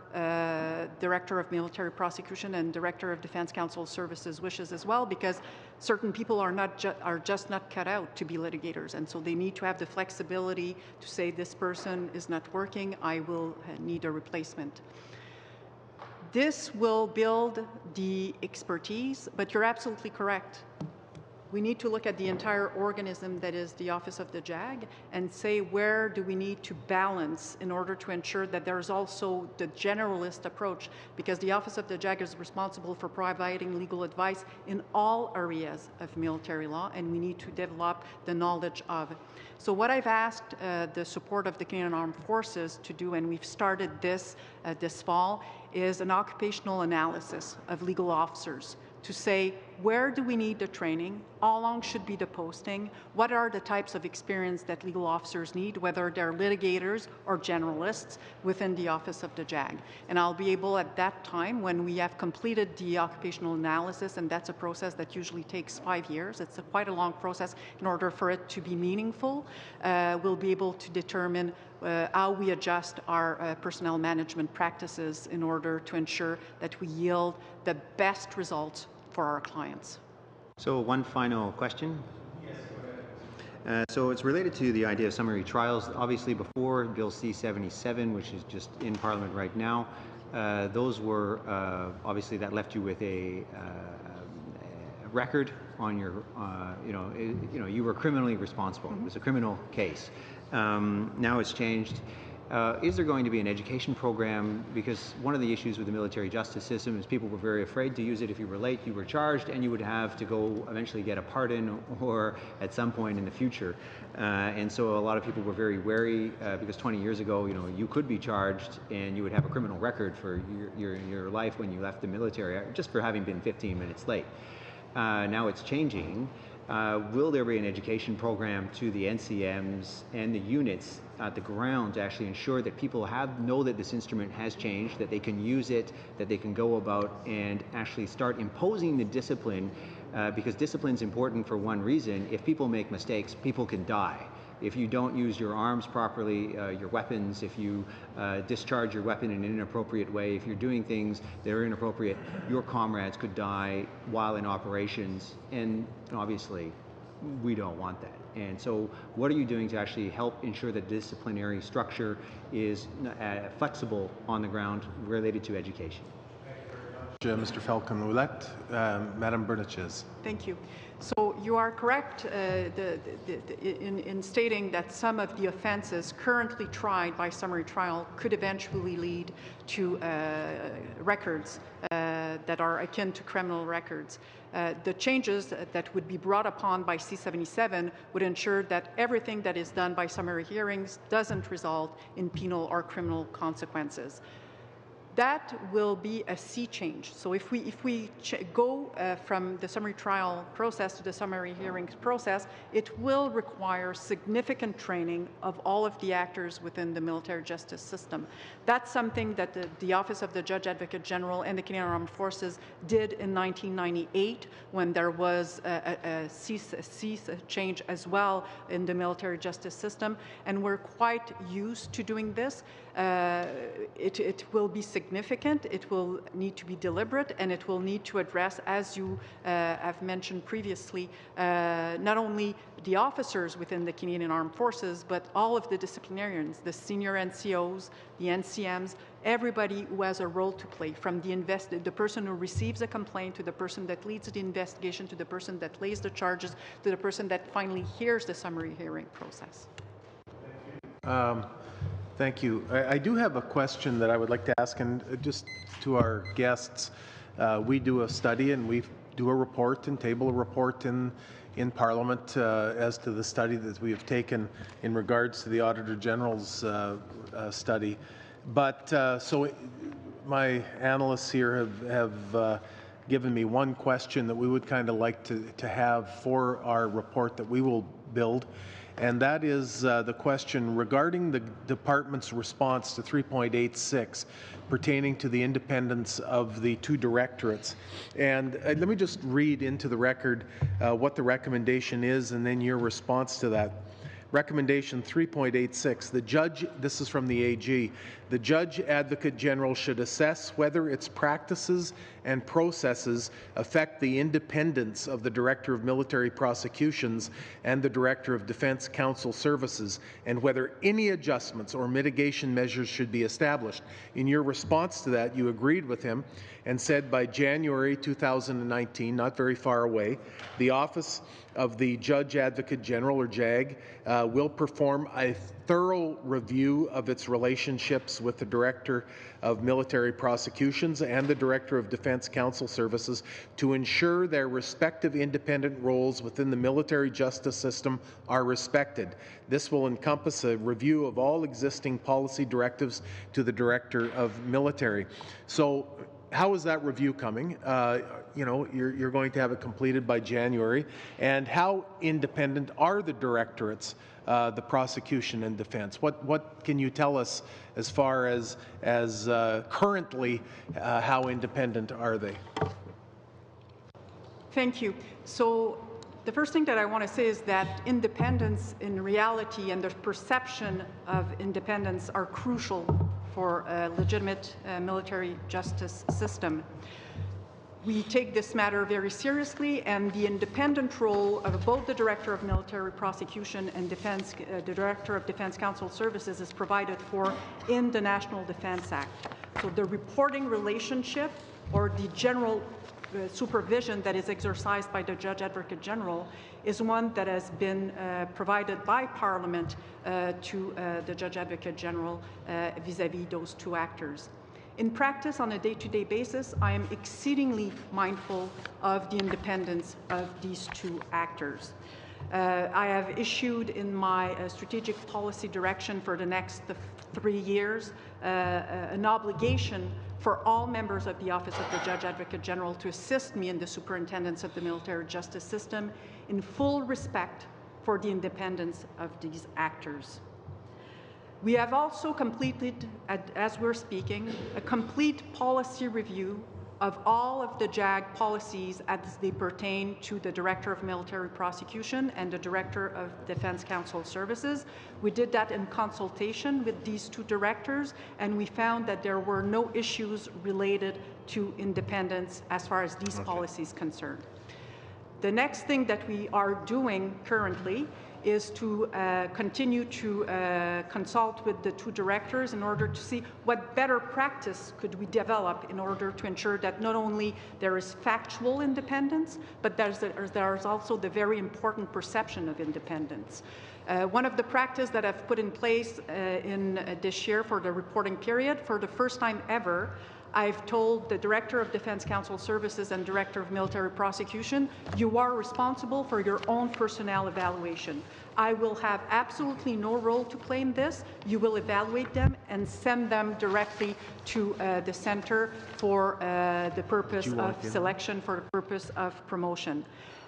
Director of Military Prosecution and Director of Defense Counsel Services wishes as well, because certain people are just not cut out to be litigators, and so they need to have the flexibility to say this person is not working, I will need a replacement. This will build the expertise, but you're absolutely correct. We need to look at the entire organism that is the Office of the JAG and say where do we need to balance in order to ensure that there's also the generalist approach, because the Office of the JAG is responsible for providing legal advice in all areas of military law, and we need to develop the knowledge of. So what I've asked the support of the Canadian Armed Forces to do, and we've started this this fall, is an occupational analysis of legal officers to say, where do we need the training? How long should be the posting? What are the types of experience that legal officers need, whether they're litigators or generalists within the Office of the JAG? And I'll be able at that time, when we have completed the occupational analysis, and that's a process that usually takes 5 years, it's quite a long process in order for it to be meaningful, we'll be able to determine how we adjust our personnel management practices in order to ensure that we yield the best results for our clients. So one final question. So it's related to the idea of summary trials. Obviously, before Bill C-77, which is just in Parliament right now, those were obviously that left you with a record on your, you were criminally responsible. It was a criminal case. Now it's changed. Is there going to be an education program? Because one of the issues with the military justice system is people were very afraid to use it. If you were late, you were charged, and you would have to go eventually get a pardon or at some point in the future. And so a lot of people were very wary because 20 years ago, you could be charged and you would have a criminal record for your life when you left the military, just for having been 15 minutes late. Now it's changing. Will there be an education program to the NCMs and the units at the ground to actually ensure that people know that this instrument has changed, that they can use it, that they can go about and actually start imposing the discipline, because discipline is important for one reason. If people make mistakes, people can die. if you don't use your arms properly, your weapons, if you discharge your weapon in an inappropriate way, if you're doing things that are inappropriate, your comrades could die while in operations, and obviously we don't want that. And so what are you doing to actually help ensure that disciplinary structure is flexible on the ground related to education? Mr. Falcon-Ouellette. Madame Bernatchez. Thank you. So you are correct in stating that some of the offenses currently tried by summary trial could eventually lead to records that are akin to criminal records. The changes that would be brought upon by C-77 would ensure that everything that is done by summary hearings doesn't result in penal or criminal consequences. That will be a sea change. So if we go from the summary trial process to the summary hearings process, it will require significant training of all of the actors within the military justice system. That's something that the Office of the Judge Advocate General and the Canadian Armed Forces did in 1998 when there was a sea change as well in the military justice system, and we're quite used to doing this. It will be significant, it will need to be deliberate, and it will need to address, as you have mentioned previously, not only the officers within the Canadian Armed Forces, but all of the disciplinarians, the senior NCOs, the NCMs, everybody who has a role to play, from the person who receives a complaint, to the person that leads the investigation, to the person that lays the charges, to the person that finally hears the summary hearing process. Thank you. I do have a question that I would like to ask, and just to our guests. We do a study and we do a report and table a report in Parliament as to the study that we have taken in regards to the Auditor General's study. But so my analysts here have given me one question that we would kind of like to have for our report that we will build. And that is the question regarding the department's response to 3.86 pertaining to the independence of the two directorates. And let me just read into the record what the recommendation is and then your response to that. Recommendation 3.86, the judge, this is from the AG, the Judge Advocate General should assess whether its practices and processes affect the independence of the Director of Military Prosecutions and the Director of Defence Counsel Services, and whether any adjustments or mitigation measures should be established. In your response to that, you agreed with him and said by January 2019, not very far away, the Office of the Judge Advocate General, or JAG, will perform a thorough review of its relationships with the Director of Military Prosecutions and the Director of Defence Counsel Services to ensure their respective independent roles within the military justice system are respected. This will encompass a review of all existing policy directives to the Director of Military. So, how is that review coming? You know, you're going to have it completed by January. And how independent are the directorates, the prosecution and defense? What can you tell us as far as currently how independent are they? Thank you. So the first thing that I want to say is that independence in reality and the perception of independence are crucial for a legitimate military justice system. We take this matter very seriously, and the independent role of both the Director of Military Prosecution and the Director of Defence Counsel Services is provided for in the National Defence Act. So the reporting relationship, or the general supervision that is exercised by the Judge Advocate General, is one that has been provided by Parliament to the Judge Advocate General vis-à-vis those two actors. In practice, on a day-to-day basis, I am exceedingly mindful of the independence of these two actors. I have issued in my strategic policy direction for the next 3 years an obligation for all members of the Office of the Judge Advocate General to assist me in the superintendence of the military justice system in full respect for the independence of these actors. We have also completed, as we're speaking, a complete policy review of all of the JAG policies as they pertain to the Director of Military Prosecution and the Director of Defense Counsel Services. We did that in consultation with these two directors, and we found that there were no issues related to independence as far as these policies concerned. The next thing that we are doing currently is to continue to consult with the two directors in order to see what better practice could we develop in order to ensure that not only there is factual independence, but there's also the very important perception of independence. One of the practices that I've put in place in this year for the reporting period, for the first time ever, I've told the Director of Defense Counsel Services and Director of Military Prosecution, you are responsible for your own personnel evaluation. I will have absolutely no role to play in this. You will evaluate them and send them directly to the center for the purpose of selection, for the purpose of promotion.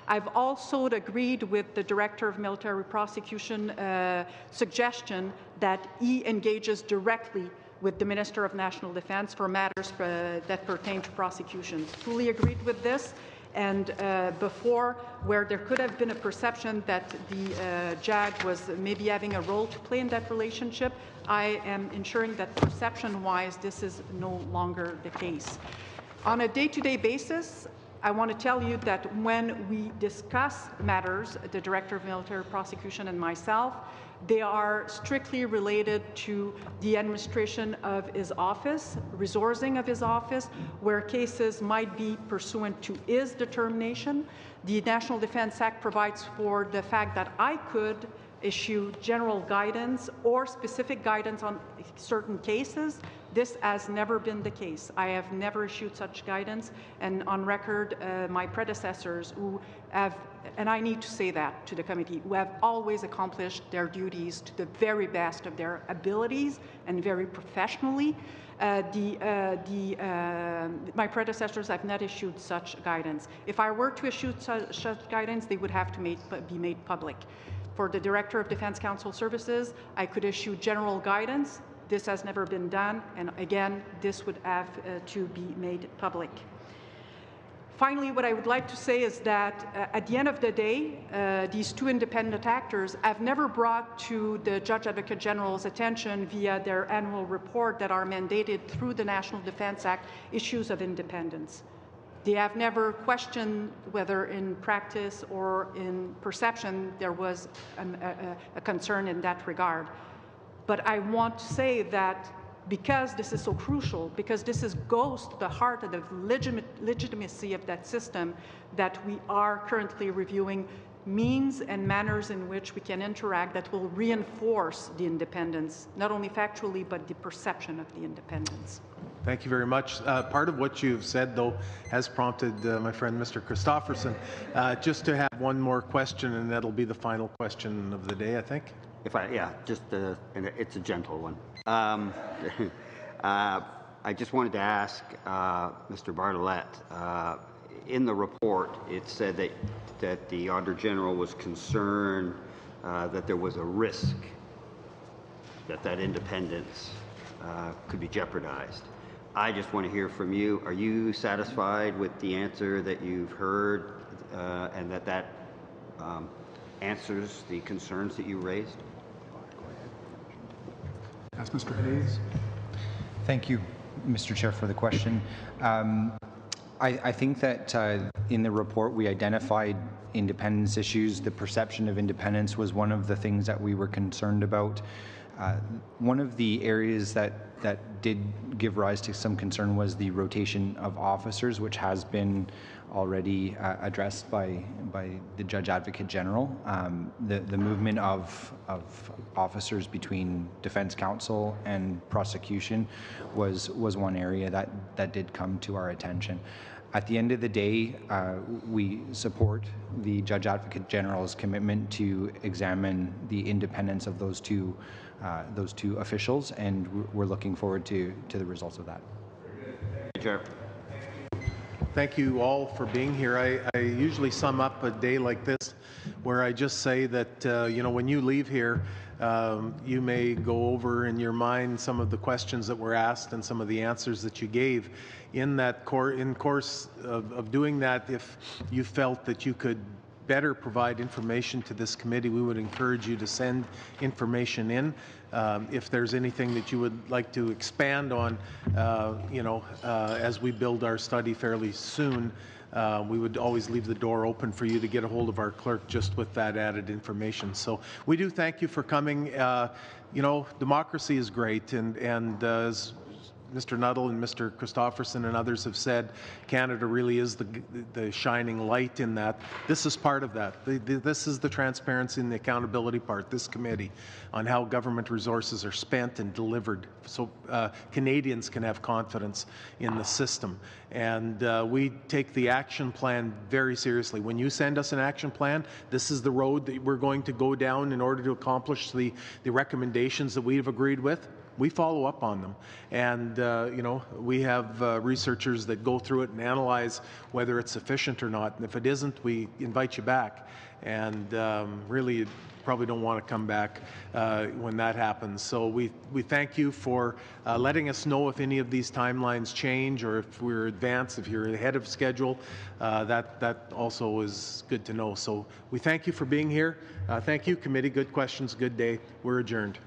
I've also agreed with the Director of Military Prosecution suggestion that he engages directly with the Minister of National Defense for matters that pertain to prosecution. Fully agreed with this. And before, where there could have been a perception that the JAG was maybe having a role to play in that relationship, I am ensuring that perception-wise, this is no longer the case. On a day-to-day basis, I want to tell you that when we discuss matters, the Director of Military Prosecution and myself, they are strictly related to the administration of his office, resourcing of his office, where cases might be pursuant to his determination. The National Defense Act provides for the fact that I could issue general guidance or specific guidance on certain cases. This has never been the case. I have never issued such guidance, and on record, my predecessors who have, and I need to say that to the committee, who have always accomplished their duties to the very best of their abilities and very professionally. My predecessors have not issued such guidance. If I were to issue such guidance, they would have to be made public. For the Director of Defense Counsel Services, I could issue general guidance. This has never been done, and again, this would have to be made public. Finally, what I would like to say is that at the end of the day, these two independent actors have never brought to the Judge Advocate General's attention via their annual report that are mandated through the National Defense Act issues of independence. They have never questioned whether in practice or in perception there was a concern in that regard. But I want to say that because this is so crucial, because this goes to the heart of the legitimacy of that system, that we are currently reviewing means and manners in which we can interact that will reinforce the independence, not only factually, but the perception of the independence. Thank you very much. Part of what you've said, though, has prompted my friend Mr. Christofferson just to have one more question, and that'll be the final question of the day, I think. And it's a gentle one. I just wanted to ask Mr. Bartlett, in the report, it said that the Auditor General was concerned that there was a risk that independence could be jeopardized. I just want to hear from you. Are you satisfied with the answer that you've heard and that answers the concerns that you raised? Ask Mr. Hayes. Thank you, Mr. Chair, for the question. I think that in the report we identified independence issues. The perception of independence was one of the things that we were concerned about. One of the areas that did give rise to some concern was the rotation of officers, which has been already addressed by the Judge Advocate General. The movement of officers between defense counsel and prosecution was one area that did come to our attention. At the end of the day, we support the Judge Advocate General's commitment to examine the independence of those two officials, and we're looking forward to the results of that. Chair. Thank you all for being here. I usually sum up a day like this where I just say that, when you leave here, you may go over in your mind some of the questions that were asked and some of the answers that you gave. In that course of doing that, if you felt that you could better provide information to this committee, we would encourage you to send information in. If there's anything that you would like to expand on, as we build our study fairly soon, we would always leave the door open for you to get a hold of our clerk just with that added information. So we do thank you for coming. Democracy is great, and as Mr. Nuttall and Mr. Christofferson and others have said, Canada really is the shining light in that. This is part of that. This is the transparency and the accountability part, this committee, on how government resources are spent and delivered so Canadians can have confidence in the system. And we take the action plan very seriously. When you send us an action plan, this is the road that we're going to go down in order to accomplish the recommendations that we have agreed with. We follow up on them, and we have researchers that go through it and analyze whether it's sufficient or not, and if it isn't, we invite you back, and really you probably don't want to come back when that happens. So we thank you for letting us know if any of these timelines change or if we're advanced, if you're ahead of schedule. That also is good to know. So we thank you for being here. Thank you, committee. Good questions. Good day. We're adjourned.